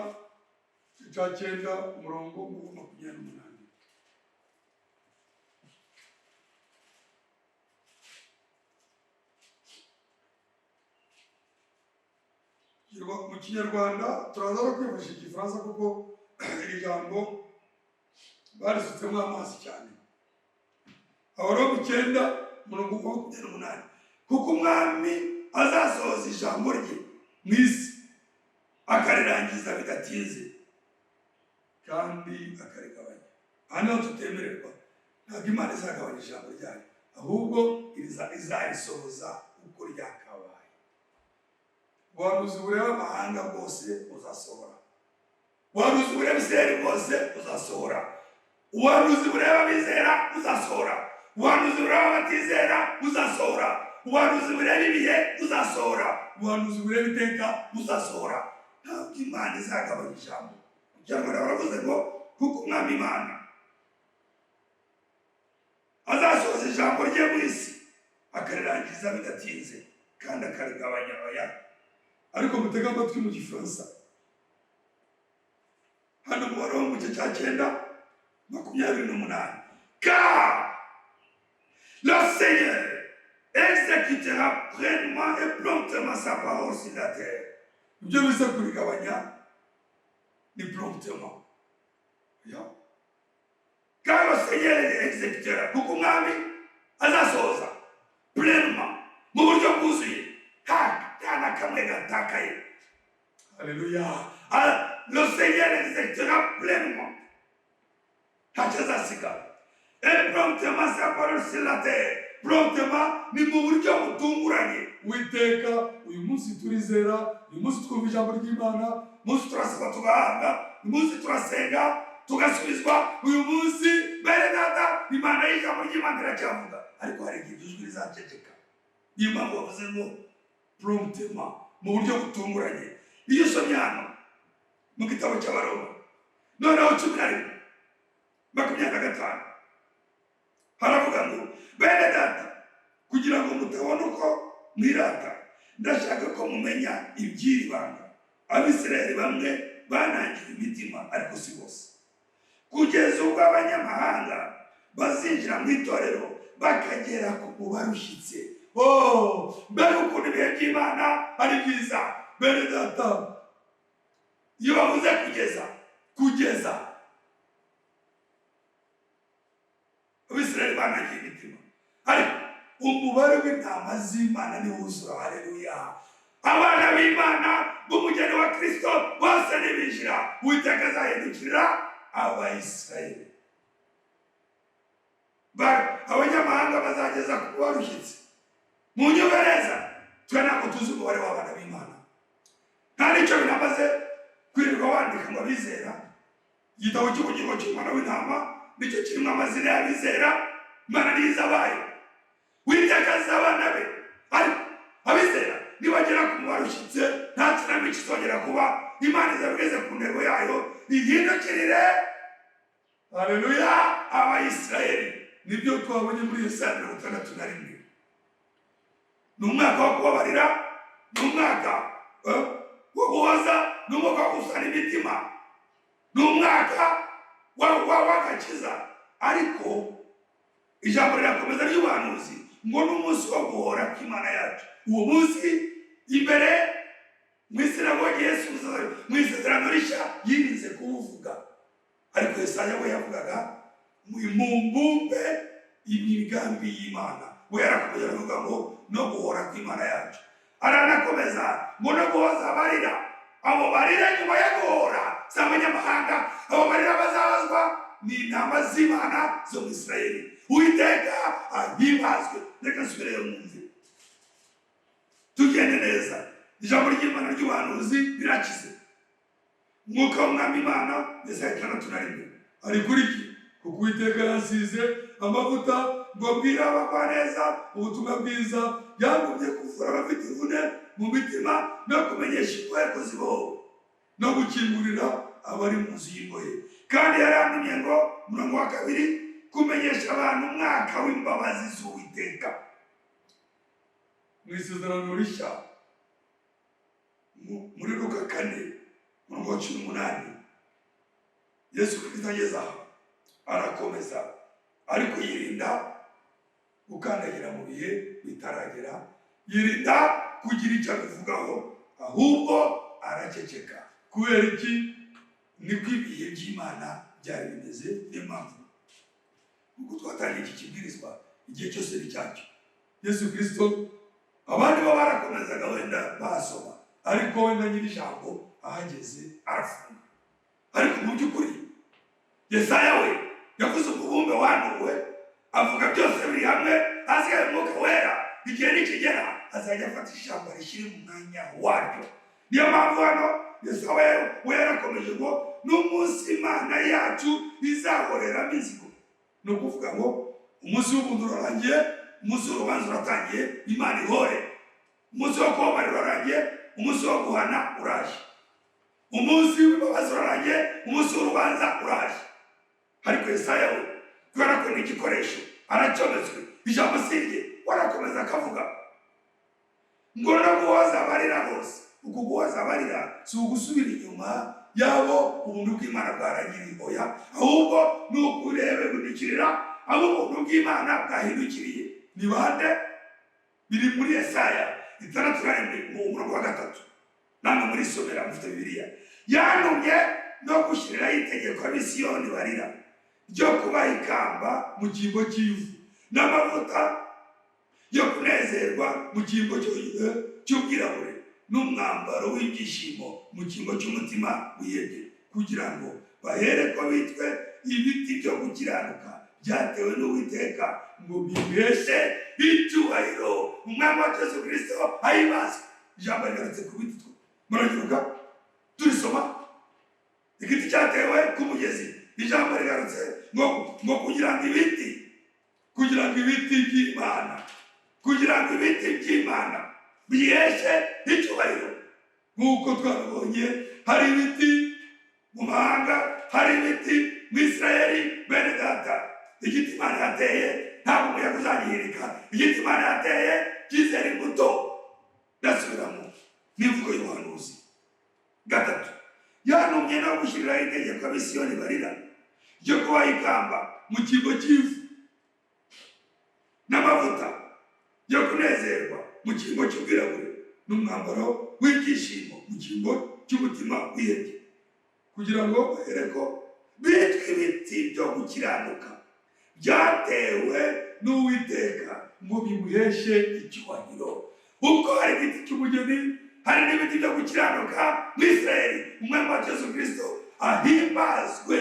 cya 9 umurongo wa 28. Mu Kinyarwanda turaza no kwifashisha Igifaransa kuko iri jambo barisutsemo amazi cyane. Abaroma 9 umurongo wa 28. Kuko umwami azasohoza ijambo rye mu isi akarirangiza bidatinze kandi akarigabanya. Hano tutemererwa, ntabwo Imana izagabanya ijambo ryayo, ahubwo izarisohoza uko ryakabaye. Ubuhanuzi bureba amahanga bwose uzasohora. Ubuhanuzi bureba Isirayeli bwose uzasohora. Ubuhanuzi bureba abizera uzasohora. Ubuhanuzi bureba abatizera uzasohora. Ubuhanuzi bureba ibihe uzasohora. Ubuhanuzi bureba iteka uzasohora. Ntabwo Imana izagabanya ijambo. Cyangwa baravuze ngo kuko umwami Imana azasohoza ijambo rye mu isi akarirangiza bidatinze kandi akarigabanya. Ariko mutega amatwi mu Gifaransa. Hano mu Baroma mu cya 9:28. Car le Seigneur exécutera pleinement et promptement sa parole sur la terre. Ibyo bisa kurigabanya ni promptement. Car le Seigneur exécutera, kuko umwami azasohoza pleinement mu buryo bwuzuye. Kana kamwe gatakaye. Alléluia. Le Seigneur exécutera pleinement. Hachazasika. Et promptement sa parole sur la terre. Promptement ni mu buryo butunguranye. Uwiteka uyu munsi turizera, uyu munsi twumva ijambo ry'Imana, munsi turasaba tugahabwa, uyu munsi turasenga tugasubizwa, uyu munsi bene data Imana y'ijambo ry'Imana iracyavuga. Ariko hari igihe ijwi rizaceceka. Niyo mpamvu bavuze ngo promptement mu buryo butunguranye. Iyo usomye hano mu gitabo cy'Abaroma noneho 11:25 haravuga ngo bene data kugira ngo mutabona uko mwirata ndashaka ko mumenya iby'iri banga. Abisirayeli bamwe banangiye imitima ariko si bose, kugeza ubwo abanyamahanga bazinjira mu itorero bakagera ku mubare ushyitse. Mbega ukuntu ibihe by'Imana ari byiza bene data. Iyo bavuze kugeza Abisirayeli banangiye imitima, ariko umubare w'intama z'Imana niwuzura. Haleluya. Abana b'Imana b'umugeni wa Kristo bose nibinjira, Uwiteka azahindukirira Abayisirayeli. Abanyamahanga bazageza ku mubare ushyitse. Mu nyubereza twe ntabwo tuzi umubare w'abana b'Imana. Nta n'icyo binamaze kwirirwa wandika ngo abizera. Igitabo cy'ubugingo cy'umwana w'intama nicyo kirimo amazina y'abizera. Imana nizo abayo, Uwiteka azi abana be. Ariko abizera nibagera ku mubare ushyitse nta kinamico izongera kuba. Imana izabigeze ku ntego yayo ihindukirire. Haleluya. Abayisirayeli nibyo twabonye muri Yesaya 61. Ni umwaka wo kubabarira, ni umwaka wo guhoza, ni umwaka wo gusana imitima, ni umwaka w'agakiza. Ariko ijambo rirakomeza ry'ubuhanuzi ngo ni umunsi wo guhora kw'Imana yacu. Uwo munsi imbere mu isinagogi Yesu mu isezerano rishya yirinze kuwuvuga, ariko Yesaya we yavugaga mumbumbe imigambi y'Imana. We yarakomeje aravuga ngo no guhora kw'Imana yacu. Aranakomeza ngo no guhoza abarira. Abo barira nyuma yo guhora si abanyamahanga, abo barira bazabazwa ni intama z'Imana zo mu Isirayeli. Uwiteka ahimbazwe. Reka nsubire mwumve tugende neza. Ijambo ry'Imana ry'ubuhanuzi rirakize. Umwuka w'Umwami Imana Yesaya 6:1 ari kuri iki? Kuko Uwiteka yansize amavuta ngo abwire abagwaneza ubutumwa bwiza, yangumye kuvura abafite imvune mu mitima no kumenyesha imbohe ko zibohowe no gukingurira abari mu nzu y'imbohe. Kandi yarantumye ngo murongo wa 2 kumenyesha abantu umwaka w'imbabazi z'Uwiteka. Mu isezerano rishya muri Luka 4:18 Yesu Kristo ageze aha arakomeza ariko yirinda gukandagira mu bihe bitaragera, yirinda kugira icyo abivugaho, ahubwo araceceka. Kubera iki? Niko ibihe by'Imana byari bimeze. Niyo mpamvu kuko twatangiye iki kibwirizwa igihe cyose ni cyacyo. Yesu Kristo abandi bo barakomezaga wenda basoma, ariko wenda nyiri ijambo ahageze arafunga. Ariko mu by'ukuri Yesaya we yavuze umubumbe wanuwe, avuga byose biri hamwe, asigaye Umwuka Wera igihe nikigera azajya afata ijambo rishyire mu mwanya waryo. Niyo mpamvu hano Yesaya we yarakomeje ngo n'umunsi Imana yacu izahoreramo inzigo. Ni ukuvuga ngo umunsi w'ubundi urarangiye, umunsi w'urubanza uratangiye, Imana ihore. Umunsi wo kubabarira urarangiye, umunsi wo guhana uraje. Umunsi w'imbabazi urarangiye, umunsi w'urubanza uraje. Ariko Yesaya we kubera ko ni igikoresho aracometswe, ijambo sirye warakomeza akavuga ngo no guhoza abarira bose. Uku guhoza abarira si ugusubira inyuma yabo ubuntu bw'Imana bwarangiriye, oya, ahubwo ni ukurebe gudikirira abo ubuntu bw'Imana bwahindukiriye. Ni bande? Biri muri Yesaya 6:7 mu murongo wa 3. Namwe muri somera mufite Bibiliya. Yantumye no gushyiriraho itegeko ab'Isiyoni barira, ryo kubaha ikamba mu cyimbo cy'ivu n'amavuta yo kunezerwa mu cyimbo cy'ubwirabure n'umwambaro w'ibyishimo mu cyimbo cy'umutima wihebye, kugira ngo bahere ko bitwe ibiti byo gukiranuka byatewe n'Uwiteka, ngo biheshe icyubahiro Umwami wacu Yesu Kristo ahimazwe. Ijambo rigarutse ku biti. Muragiruka turisoma igiti cyatewe ku mugezi. Ijambo rigarutse ngo kugira ngo ibiti by'Imana biheshe icyubahiro. Nk'uko twabibonye hari ibiti mu mahanga, hari ibiti mu Isirayeli. Bene data, igiti Imana yateye ntabwo umuyaga uzagihirika. Igiti Imana yateye cyizera imbuto. Ndasubiramo n'imvugo y'ubuhanuzi. 3 yantumye no gushyiriraho itegeko ab'Isiyoni barira, ryo kubaha ikamba mu cyimbo cy'ivu n'amavuta yo kunezerwa mu cyimbo cy'ubwirabure n'umwambaro w'ibyishimo mu cyimbo cy'umutima wihebye, kugira ngo bahereko bitwe ibiti byo gukiranuka byatewe n'Uwiteka, ngo bimuheshe icyubahiro. Uko hari igiti cy'umugeni, hari n'ibiti byo gukiranuka mu Isirayeli. Umwami wacu Yesu Kristo ahimbazwe.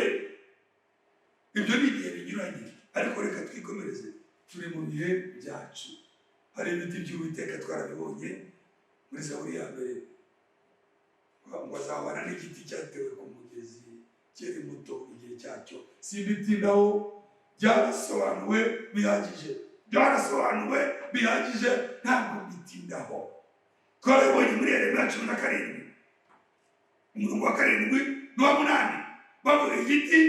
Ibyo ni ibihe binyuranye, ariko reka twikomereze. Turi mu bihe byacu. Hari ibiti by'Uwiteka twarabibonye muri Zaburi ya mbere, ngo azabana n'igiti cyatewe ku mugezi kiri muto igihe cyacyo. Si ibitindaho, byarasobanuwe bihagije, ntabwo bitindaho. Twabibonye muri Yeremiya 17 umurongo wa 7 n'uwa 8 bavuga igiti,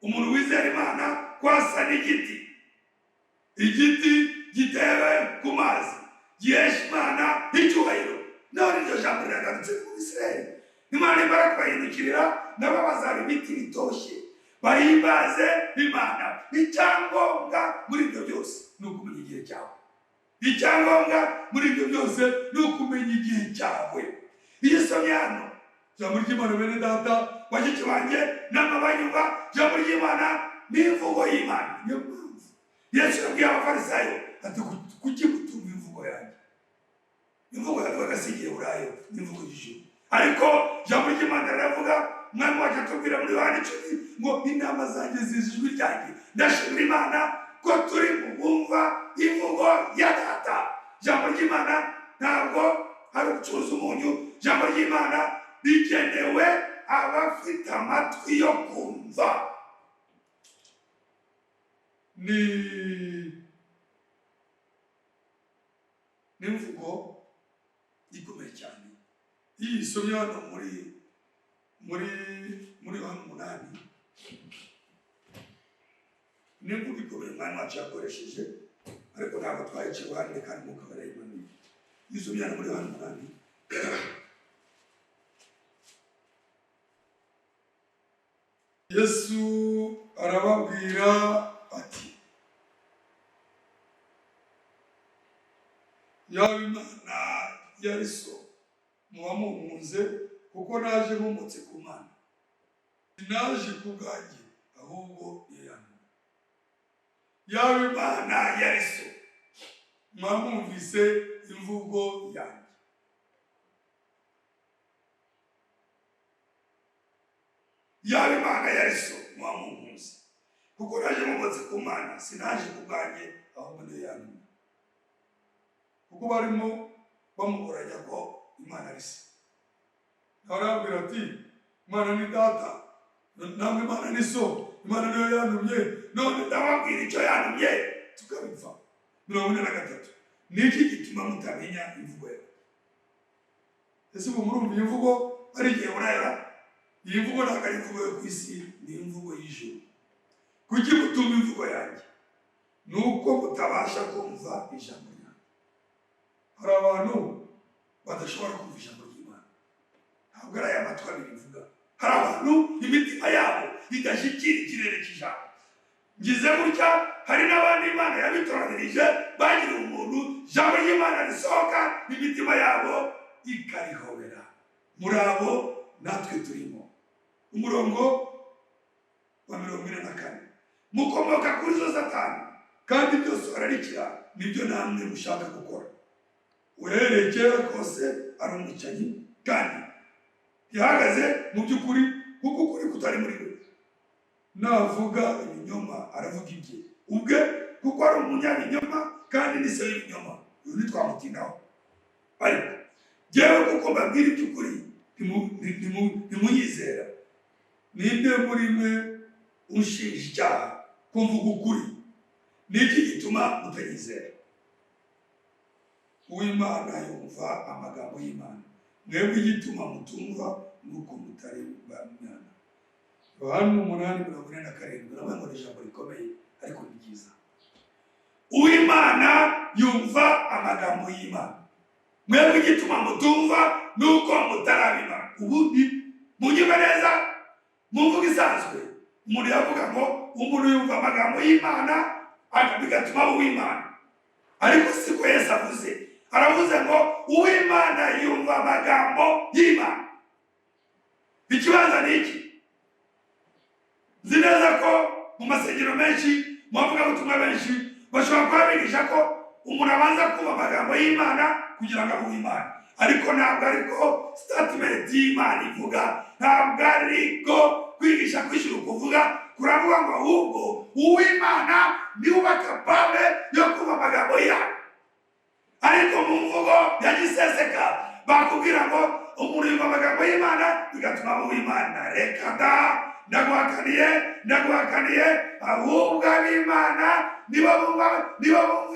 umuntu wizera Imana kwasa n'igiti, igiti gitewe ku mazi gihesha Imana icyubahiro. None iryo jambo riragarutse ku Isirayeli. Imana imara kubahindukirira nabo bazaba ibiti bitoshye bahimbaze Imana. Icyangombwa muri ibyo byose ni ukumenya igihe cyawe. Icyangombwa muri ibyo byose ni ukumenya igihe cyawe. Iyo usomye hano ijambo ry'Imana, bene data bashiki banjye namwe banyumva, ijambo ry'Imana n'imvugo y'Imana. Niyo mpamvu Yesu yabwiye abafarisayo ati kuki mutumva imvugo yanjye? Imvugo yanjye bagasigiye burayo n'imvugo y'ijuru. Ariko ijambo ry'Imana riravuga, umwami wacu atubwira muri Yohana 10 ngo intama zanjye zizi ijwi ryanjye. Ndashimira Imana ko turi mu bumva imvugo ya Data. Ijambo ry'Imana ntabwo ari ugucuruza umunyu. Ijambo ry'Imana rigenewe abafite amatwi yo kumva. N'imvugo ikomeye cyane. Iyi somye hano muri Yohana 8. N'imvugo ikomeye umwami wacu yakoresheje, ariko ntabwo twayica iruhande kandi Mwuka barayimanuye. Iyi somye hano muri Yohana 8. Yesu arababwira ati, yaba Imana yari so muba mumunze, kuko naje nkomotse ku Mana. Sinaje ku bwanjye, ahubwo niyo yantumye. Yaba Imana yari so muba mwumvise imvugo yanjye. Yaba Imana yari so muba mumunze, kuko naje nkomotse ku Mana. Sinaje ku bwanjye, ahubwo niyo yantumye. Kuko barimo bamuburanya ko Imana ari se. Arabwira ati, Imana ni Data, namwe Imana ni so, Imana niyo yantumye. None ndababwira icyo yantumye tukabipfa. 43. Niki gituma mutamenya imvugo yawe? Ese ubu murumva iyi mvugo ari igihe urayora? Iyi mvugo ntabwo ari imvugo yo ku isi, ni imvugo y'ijuru. Kuki mutumva imvugo yanjye? Nuko mutabasha kumva ijambo ryanjye. Hari abantu badashobora kumva ijambo ry'Imana. Ntabwo ari aya matwi abiri mvuga. Hari abantu imitima yabo idashyikira ikirere cy'ijambo. Ngize gutya, hari n'abandi Imana yabitoranirije bagira umuntu ijambo ry'Imana risohoka imitima yabo ikarihobera. Muri abo natwe turimo. Umurongo wa 44. Mukomoka kuri zo Satani, kandi byose ararikira nibyo namwe mushaka gukora. Uhereye kera kose ari umucanyi, kandi yahagaze mu by'ukuri, kuko ukuri kutari muri we. Navuga ibinyoma aravuga ibye ubwe, kuko ari umunyabinyoma kandi ni se w'ibinyoma. Uyu ntitwamutinaho. Ariko jyewe kuko mbabwira iby'ukuri ntimuyizera. Ninde muri mwe unshinja icyaha ko mvuga ukuri? Niki gituma mutanyizera? Uw'Imana yumva amagambo y'Imana. Mwebwe igituma mutumva nuko mutari bamwana. Yohana 8:47. Urabona ngo ijambo rikomeye ariko ni ryiza. Uw'Imana yumva amagambo y'Imana. Mwebwe igituma mutumva nuko mutarabimana. Ubundi munyumve neza, mumvuga isanzwe. Umuntu yavuga ngo umuntu yumva amagambo y'Imana bigatuma uw'Imana. Ariko siko Yesu avuze. Aravuze ngo uw'Imana yumva amagambo y'Imana. Ikibanza ni iki? Nzi neza ko mu masengero menshi, mu bavugabutumwa benshi bashobora kuba bigisha ko umuntu abanza kumva amagambo y'Imana kugira ngo abe Imana. Ariko ntabwo ariko statement y'Imana ivuga. Ntabwo ariko kwigisha kw'ijuru kuvuga. Kuravuga ngo ahubwo uw'Imana niwe uba capable yo kumva amagambo yayo. Ariko mu mvugo ya giseseka bakubwira ngo umuntu yumva amagambo y'Imana bigatuma aba uw'Imana. Reka da, ndaguhakaniye, ahubwo ab'Imana nibo bumva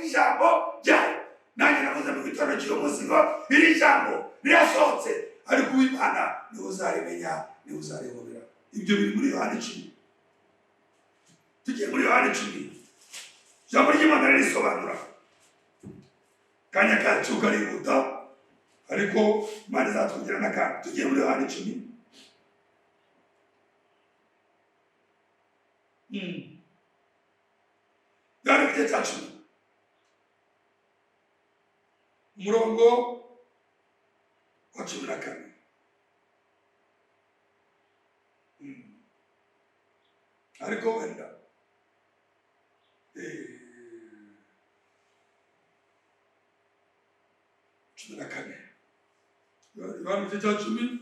ijambo ryayo. Nanjye navuze mu gitondo cy'uyu munsi ngo iri jambo rirasohotse, ariko uw'Imana niwe uzarimenya, niwe uzarihobera. Ibyo biri muri Yohana 10. Tugiye muri Yohana 10. Ijambo ry'Imana ririsobanura. Kanya kacu karihuta, ariko Imana izatwongera n'akandi. Tugiye muri Yohana 10. Yohana igice cya 10. Umurongo wa 14. Ariko wenda Yohana igice cya 10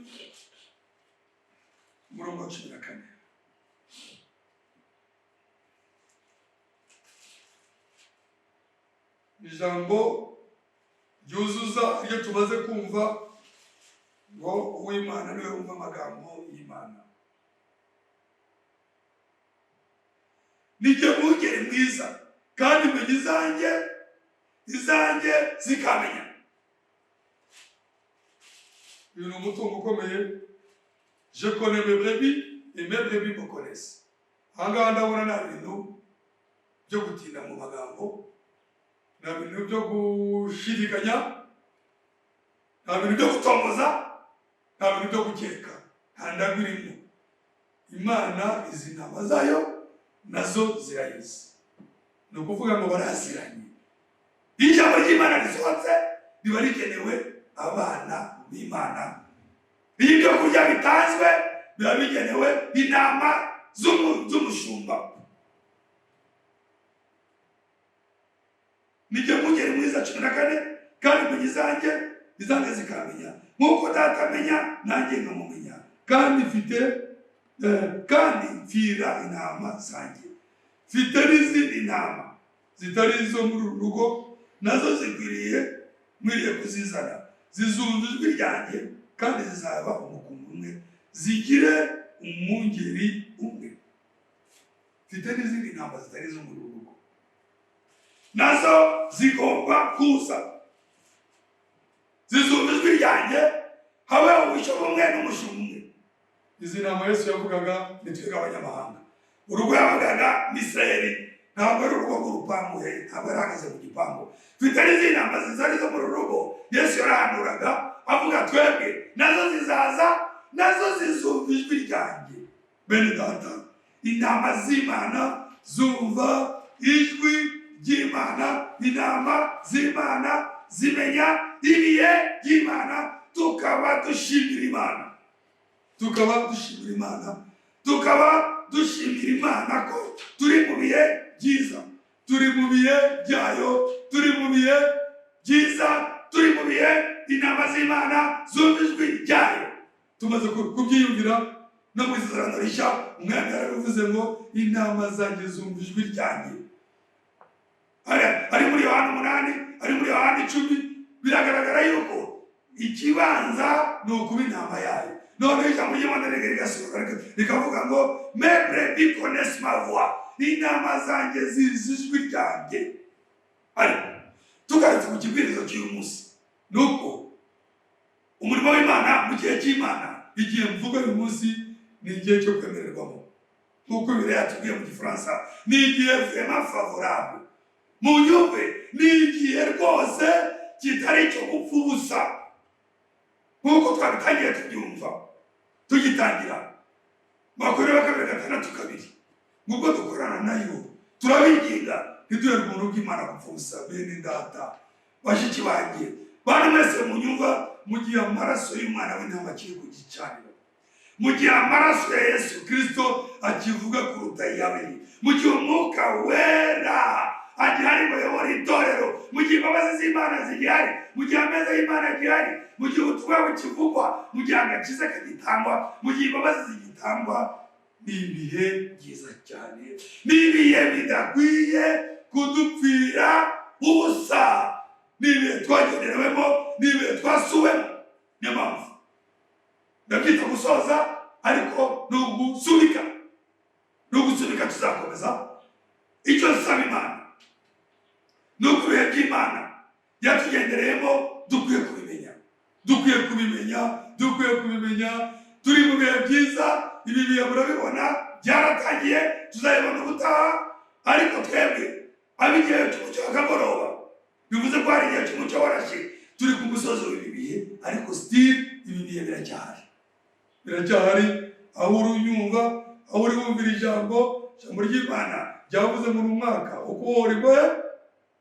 umurongo wa 14. Ijambo ryuzuza iyo tumaze kumva ngo uw'Imana niwe wumva amagambo y'Imana. Nijye mugere mwiza kandi menya izanjye zikamenya. Uyu ni umutungo ukomeye. Je connais mes brebis et mes brebis me connaissent. Ahangaha ndabona nta bintu byo gutinda mu magambo, nta bintu byo gushidikanya, nta bintu byo gutomboza, nta bintu byo gukeka, nta ndago irimo. Imana izi intama zayo nazo zirayizi. Ni ukuvuga ngo baraziranye. Ijambo ry'Imana risohotse riba rigenewe abana b'Imana. Iyo ibyo kurya bitanzwe biba bigenewe intama z'umushumba. Nijye mugere mwiza 14 kandi menya izanjye zikamenya nk'uko data amenya nanjye nkamumenya kandi mfira intama zanjye. Mfite n'izindi ntama zitari izo muri uru rugo, nazo mwiriye kuzizana. Zizumva ijwi ryanjye kandi zizaba umukumbi umwe, zigire umwungeri umwe. Mfite n'izindi ntama zitari izo muri uru rugo, nazo zigomba kuza. Zizumva ijwi ryanjye, habeho ubushyoma umwe n'umushumba umwe. Izi ntama Yesu yavugaga ni twebwe abanyamahanga. Urugo yavugaga ni Isirayeli, ntabwo ari urugo rw'urupangu, ntabwo yarahagaze mu gipangu. Mfite n'izindi ntama zizari zo muri uru rugo. Yesu yarahanuraga avuga twebwe nazo zizaza, nazo zizumva ijwi ryanjye. Bene data, intama z'Imana zumva ijwi ry'Imana. Intama z'Imana zimenya ibihe by'Imana. Tukaba dushimira Imana, tukaba dushimira Imana ko turi mu bihe byiza, turi mu bihe byayo, turi mu bihe byiza, turi mu bihe intama z'Imana zumva ijwi ryayo. Tumaze kubyiyumvira no mu Isezerano Rishya, umwami yarabivuze ngo intama zanjye zumva ijwi ryanjye. Ari muri Yohana 8, ari muri Yohana 10, biragaragara yuko ikibanza ni ukuba intama yayo. None ijambo ry'Imana rigasohoka rikavuga ngo mes brebis connaissent ma voix. Intama zanjye zizi ijwi ryanjye. Ariko tugarutse ku kibwirizo cy'uyu munsi, nuko umurimo w'Imana mu gihe cy'Imana, igihe mvuga uyu munsi ni igihe cyo kwemererwamo. Nk'uko Bibiliya yatubwiye mu Gifaransa, ni igihe vraiment favorable. Mu nyumve ni igihe rwose kitari icyo gupfa ubusa. Nk'uko twabitangiye tubyumva tugitangira Makorera 2:6. Nk'uko dukorana nayo turabiginga ntiduhere umuntu bw'Imana gupfa ubusa. Bene data, bashiki banjye, bana mwese munyumva, mu gihe amaraso y'Umwana w'intama akiri ku gicaniro, mu gihe amaraso ya Yesu Kristo akivuga kuruta iy'abeli, mu gihe Umwuka Wera agihari ngo ayobore itorero, mu gihe imbabazi z'Imana zigihari, mu gihe ameza y'Imana agihari, mu gihe ubutumwa bukivugwa, mu gihe agakiza kagitangwa, mu gihe imbabazi zigitangwa, ni ibihe byiza cyane, ni ibihe bidakwiye kudupfira ubusa, ni ibihe twagenerewemo, ni ibihe twasuwemo. Niyo mpamvu ndabyita gusoza, ariko ni ugusubika. Tuzakomeza. Icyo nsaba Imana ni uko ibihe by'Imana yatugendereyemo dukwiye kubimenya. Turi mu bihe byiza. Ibi bihe murabibona byaratangiye, tuzabibona ubutaha. Ariko twebwe abigihe cy'umucyo w'akagoroba, bivuze ko hari igihe cy'umucyo warashe, turi ku musozi w'ibi bihe, ariko still ibi bihe biracyahari. Aho uri unyumva, aho uri wumvira ijambo ry'Imana ryavuze mu mwaka uko uriwe,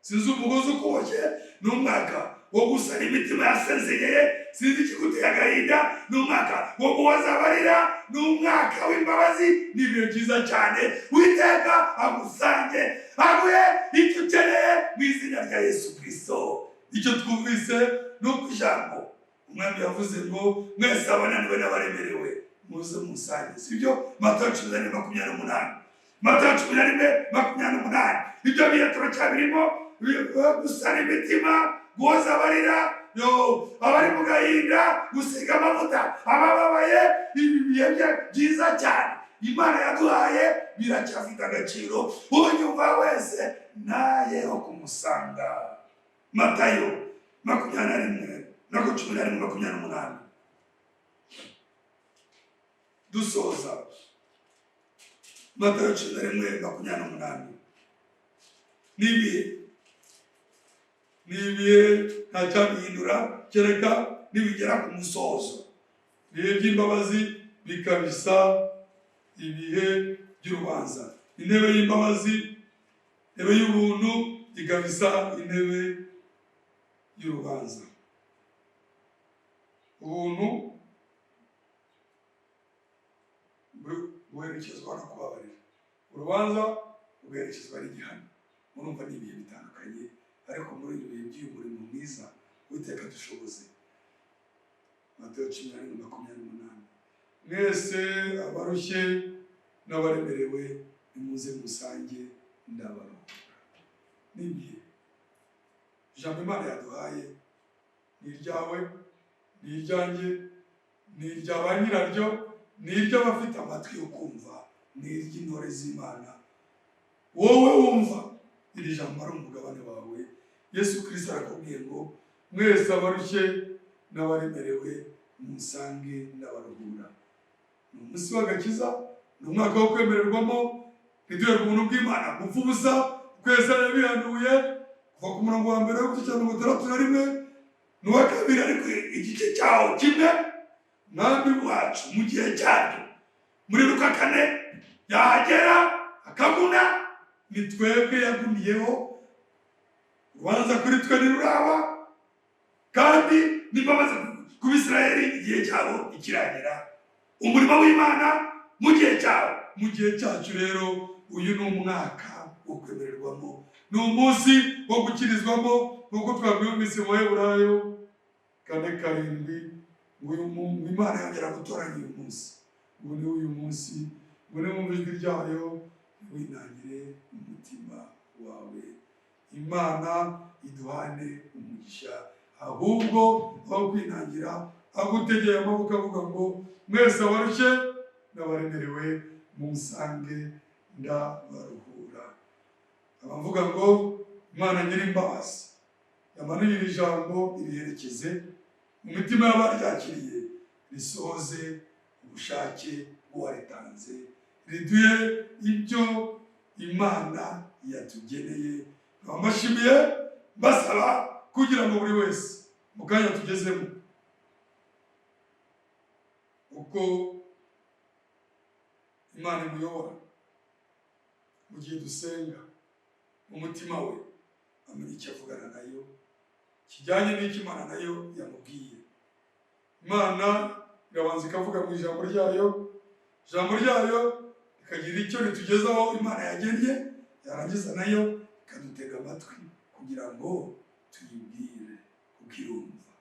sinzi umugozi ukoshye, ni umwaka wo gusana imitima yasezeye, sinzi ikiguteye agahinda, ni umwaka wo kubazabarira, ni umwaka w'imbabazi. Ni ibihe byiza cyane. Uwiteka agusange, aguhe icyo ukeneye mu izina rya Yesu Kristo. Icyo twumvise ni uko ijambo umwami yavuze ngo mwese abananiwe n'abaremerewe muze musange, sibyo? Matayo 11:28. Matayo 11:28. Ibyo bihe turacyabirimo, gusana imitima, guhoza abarira, abari mu gahinda, gusiga amavuta abababaye. Ibi bihe byiza cyane Imana yaduhaye biracyafite agaciro. Unyumva wese nayeho kumusanga. Matayo 11:28. Dusoza Matayo 11:28. Nibihe ntacyabihindura kereka nibigera ku musozo. Ibihe by'imbabazi bikabisa ibihe by'urubanza. Intebe y'imbabazi, intebe y'ubuntu ikabisa intebe y'urubanza. Ubuntu buherekezwa no kubabarira, urubanza buherekezwa n'igihano. Murumva ni ibihe bitandukanye, ariko muri ibi bihe by'uyu murimo mwiza Uwiteka dushoboze. Matayo 11:28. Mwese abarushye n'abaremerewe nimuze musange ndabaruhura. Nibihe ijambo Imana yaduhaye ni iryawe, ni iryanjye, ni irya ba nyiraryo, ni iry'abafite amatwi yo kumva, ni iry'intore z'Imana. Wowe wumva iri jambo ari umugabane wawe. Yesu Kristo arakubwiye ngo mwese abarushye n'abaremerewe musange ndabaruhura. Ni umunsi w'agakiza, ni umwaka wo kwemererwamo, ntiduherwe ubuntu bw'Imana gupfa ubusa. Kwesa yabihanuye kuva ku murongo wa mbere w'igice cya 61 n'uwa kabiri, ariko igice cyawo kimwe mwami wacu mu gihe cyaryo muri Luka 4 yahagera akaguna, ni twebwe yagumiyeho. Urubanza kuri twe ntiruraba, kandi n'imbabazi ku Bisirayeli igihe cyabo ikiragera. Umurimo w'Imana mu gihe cyawo, mu gihe cyacu rero uyu ni umwaka wo kwemererwamo, ni umunsi wo gukirizwamo, nk'uko twabyumvise mu Baheburayo 4:7 ngo Imana yongera gutoranya uyu munsi. Ngo ni uyu munsi, ngo ni mu ijwi ryayo winangire umutima wawe. Imana iduhane umugisha, ahubwo aho kwinangira agutegeye amaboko avuga ngo mwese abarushye n'abaremerewe musange ndabaruhura. Abavuga ngo Imana nyir'imbabazi yamanuye iri jambo iriherekeze mu mitima y'abaryakiriye, risohoze ubushake bw'uwaritanze, riduye ibyo Imana yatugeneye. Abashimiye basaba kugira ngo buri wese mu kanya tugezemo, uko Imana imuyobora mu gihe dusenga, mu mutima we amenya icyo avugana nayo kijyanye n'icyo Imana nayo yamubwiye. Imana irabanza ikavuga mu ijambo ryayo, ijambo ryayo rikagira icyo ritugezaho Imana yagennye, yarangiza nayo ikadutega amatwi kugira ngo tuyibwire, kuko irumva.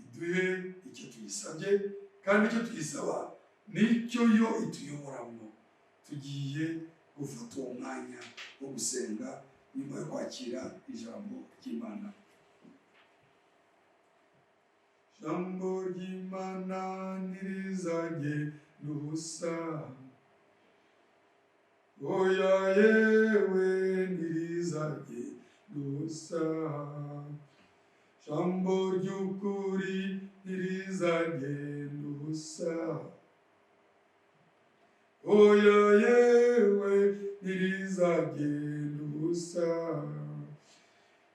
Iduhe icyo tuyisabye, kandi icyo tuyisaba nicyo yo ituyoboramo. Tugiye gufata uwo mwanya wo gusenga nyuma yo kwakira ijambo ry'Imana. Ijambo ry'Imana ntirizajye n'ubusa, oya yewe ntirizajye n'ubusa. Ijambo ry'ukuri ntirizajye n'ubusa, oya yewe ntirizajye n'ubusa.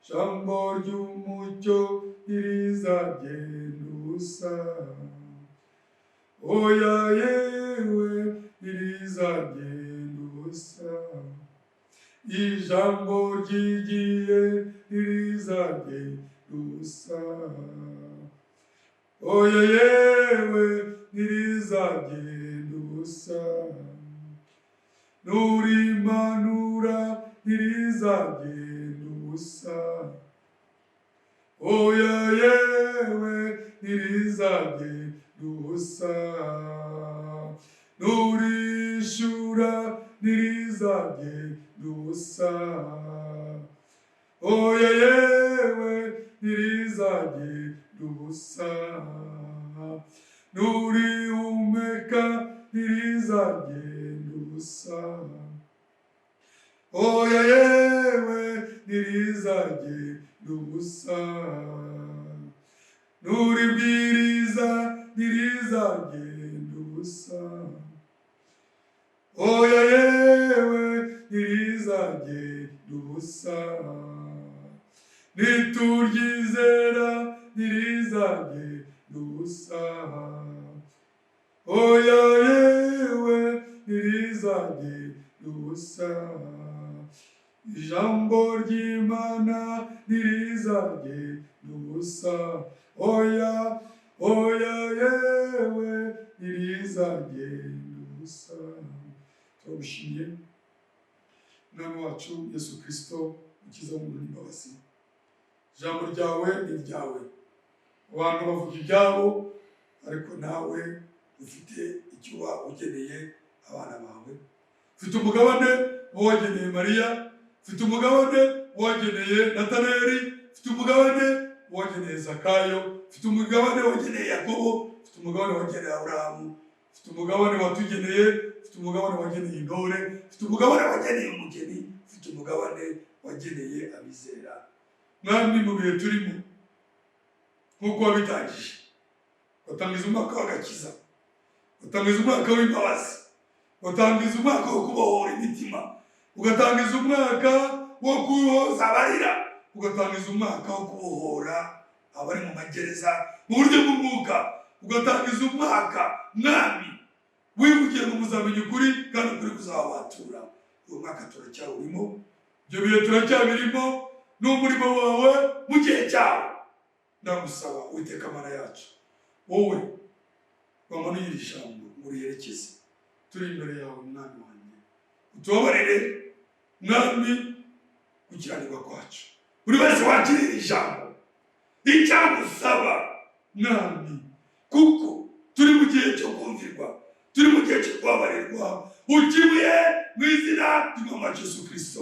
Ijambo ry'umucyo ntirizajye n'ubusa, oya yewe ntirizajye n'ubusa. Ijambo ry'igihe ntirizajye n'ubusa, oya yewe ntirizajye n'ubusa. Nurimanura ntirizajye n'ubusa, oya yewe ntirizagenda ubusa, nurishura ntirizagenda ubusa, oya yewe ntirizagenda ubusa, nurihumeka ntirizagenda ubusa, oya yewe ntirizagenda ubusa, nuribwiriza ntirizagenda ubusa, oya yewe ntirizagenda ubusa, nituryizera ntirizagenda ubusa, oya yewe ntirizagenda ubusa, ijambo ry'Imana ntirizagenda ubusa, oya yewe ntirizagenda ubusa. Turagushimiye Mwami wacu Yesu Kristo, ukiza umuntu n'imbabazi. Ijambo ryawe ni ryawe, abantu bavuga ibyabo, ariko nawe ufite icyo ugeneye abana bawe. Ufite umugabane wageneye Mariya, ufite umugabane wageneye Nataneli, ufite umugabane wageneye Zakayo, ufite umugabane wageneye Yakobo, ufite umugabane wageneye Aburahamu, ufite umugabane watugeneye, ufite umugabane wageneye intore, ufite umugabane wageneye umugeni, ufite umugabane wageneye abizera. Mwami, mu bihe turimo nk'uko wabitangije, watangiza umwaka w'agakiza, watangiza umwaka w'imbabazi, watangiza umwaka wo kubohora imitima, ugatangiza umwaka wo kuhoza abarira, ugatangiza umwaka wo kubohora abari mu magereza mu buryo bw'umwuka, ugatangiza umwaka Mwami wivugiye ngo muzamenya ukuri kandi ukuri kuzabatura. Uwo mwaka turacyawurimo, ibyo bihe turacyabirimo, n'umurimo wawe mu gihe cyawe. Ndagusaba Uwiteka Mana yacu, wowe wamanuye iri jambo muriherekeze, turi imbere yawe Mwami wanjye, utubabarire Mwami gukiranirwa kwacu. Buri wese wakiriye iri jambo icyagusaba Mwami, kuko turi mu gihe cyo kumvirwa, turi mu gihe cyo kubabarirwa, ukibuye mu izina ry'Umwami Yesu Kristo.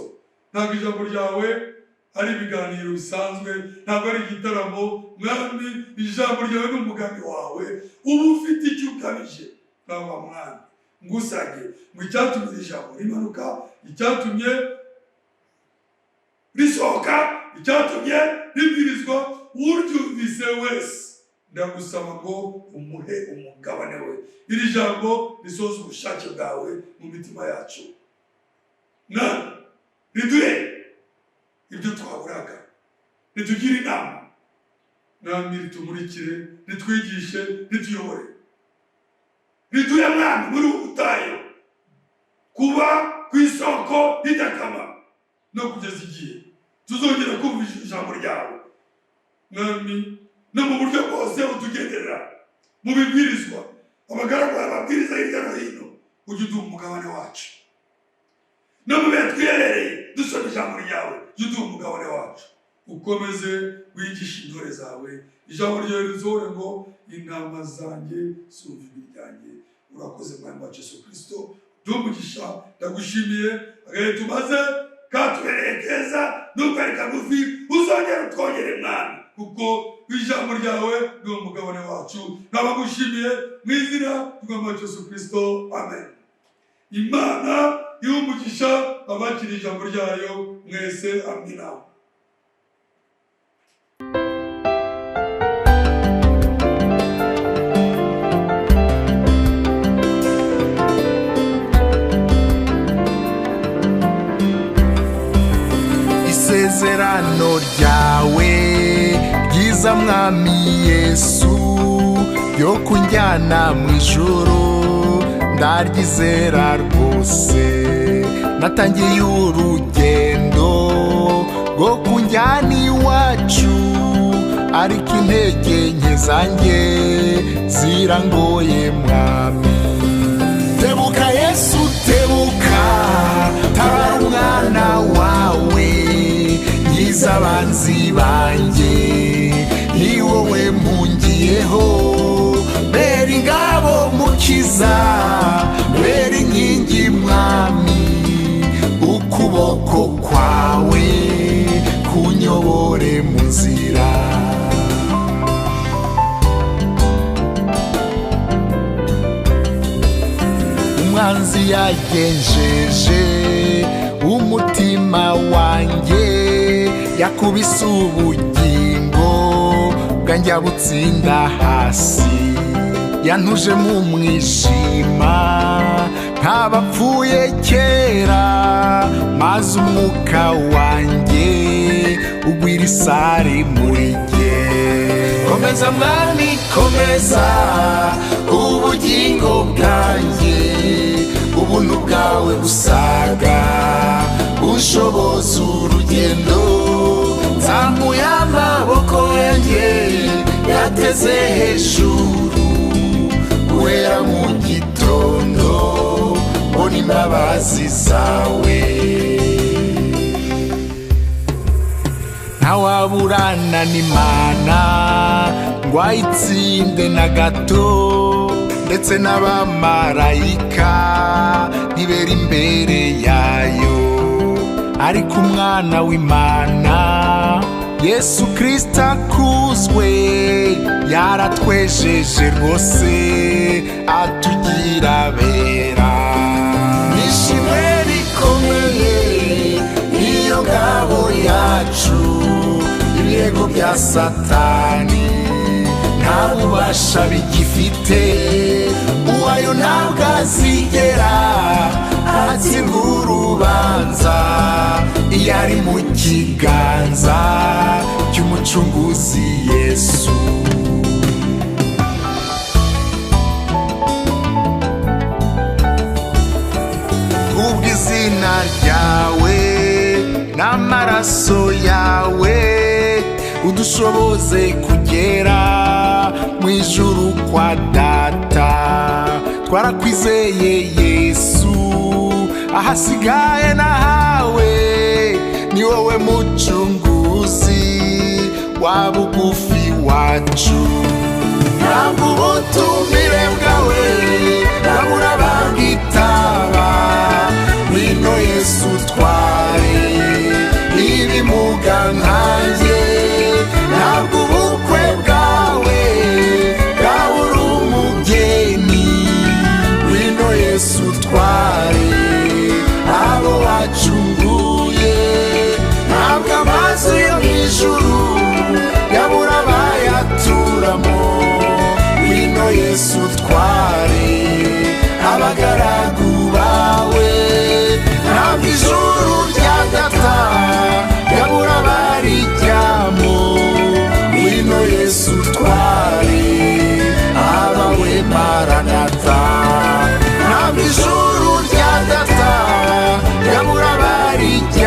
Ntabwo ijambo ryawe ari ibiganiro bisanzwe, ntabwo ari igitaramo Mwami, ijambo ryawe n'umugambi wawe uba ufite icyo ugamije. Ntabwo Mwami ngusage mu icyatumye iri jambo rimanuka, icyatumye risohoka, icyatumye ribwirizwa, uryumvise wese ndagusaba ngo umuhe umugabane we. Iri jambo risoza ubushake bwawe mu mitima yacu. Mwami, riduhe ibyo twaburaga, ritugire inama Mwami, ritumurikire, ritwigishe, rituyobore, riduhe Mwami muri ubu butayu kuba ku isoko ridakama, no kugeza igihe tuzongera kumva ijambo ryawe Mwami, no mu buryo bwose utugenderera mu bibwirizwa, abagaragu babwiriza hirya no hino, ujye uduha umugabane wacu. No mu bihe twiherereye dusoma ijambo ryawe, ujye uduha umugabane wacu. Ukomeze wigisha intore zawe, ijambo ryawe rizohore ngo intama zanjye zumva ijwi ryanjye. Urakoze Mwami wacu Yesu Kristo, duhe umugisha. Ndagushimiye agahe tumaze katubereye keza, nubwo ari kagufi, uzongera utwongere Mwami, kuko ijambo ryawe ni umugabane wacu. Nabagushimiye mu izina ry'Umwami wacu Yesu Kristo, amen. Imana iha umugisha abakiriye ijambo ryayo mwese, amina. Isezerano ryawe ryiza Mwami Yesu ryo kunjyana mu ijuru ndaryizera rwose. Natangiye urugendo rwo kunjyana iwacu, ariko intege nke zanjye zirangoye Mwami. Tebuka Yesu tebuka, tabara umwana wawe, nkiza abanzi banjye. ukuboko kwawe kunyobore mu nzira. Umwanzi yagenjeje umutima wanjye, yakubise ubugingo bwanjye butsinda hasi, yantuje mu mwijima nk'abapfuye kera, maze umwuka wanjye ugwira isari muri jye. Komeza mwami komeza ubugingo bwanjye, ubuntu bwawe busaga bushoboza urugendo. Nzamuye amaboko yanjye yateze hejuru, guhera mu gitondo mbona imbabazi zawe. Ntawaburana n'Imana ngo ayitsinde na gato, ndetse n'abamarayika ntibera imbere yayo. Ariko umwana w'Imana Yesu Kristo akuzwe, yaratwejeje rwose atugira abera. Nishimwe rikomeye niyo ngabo yacu, ibirego bya Satani nta bubasha bigifite. Uwayo ntabwo azigera atsinda urubanza, iyo ari mu kiganza cy'umucunguzi Yesu. Kubw'izina ryawe n'amaraso yawe, udushoboze kugera mu ijuru kwa Data. Twarakwizeye Yesu, ahasigaye nahawe, ni wowe mucunguzi wa bugufi wacu. Ntabwo ubutumire bwawe nabura bangitaba, ngwino Yesu tware ibimuga nkanjye. Ntabwo ubukwe bwawe bwabura umugeni, ngwino Yesu tware abo wacunguye. Ntabwo amazu yo mu ijuru yabura abayaturamo, ngwino Yesu tware abagaragu bawe. Ntabwo ijuru rya Data yabura abarijyamo, ngwino Yesu tware abawe Maranatha. Ntabwo ijuru rya Data yabura abarijyamo,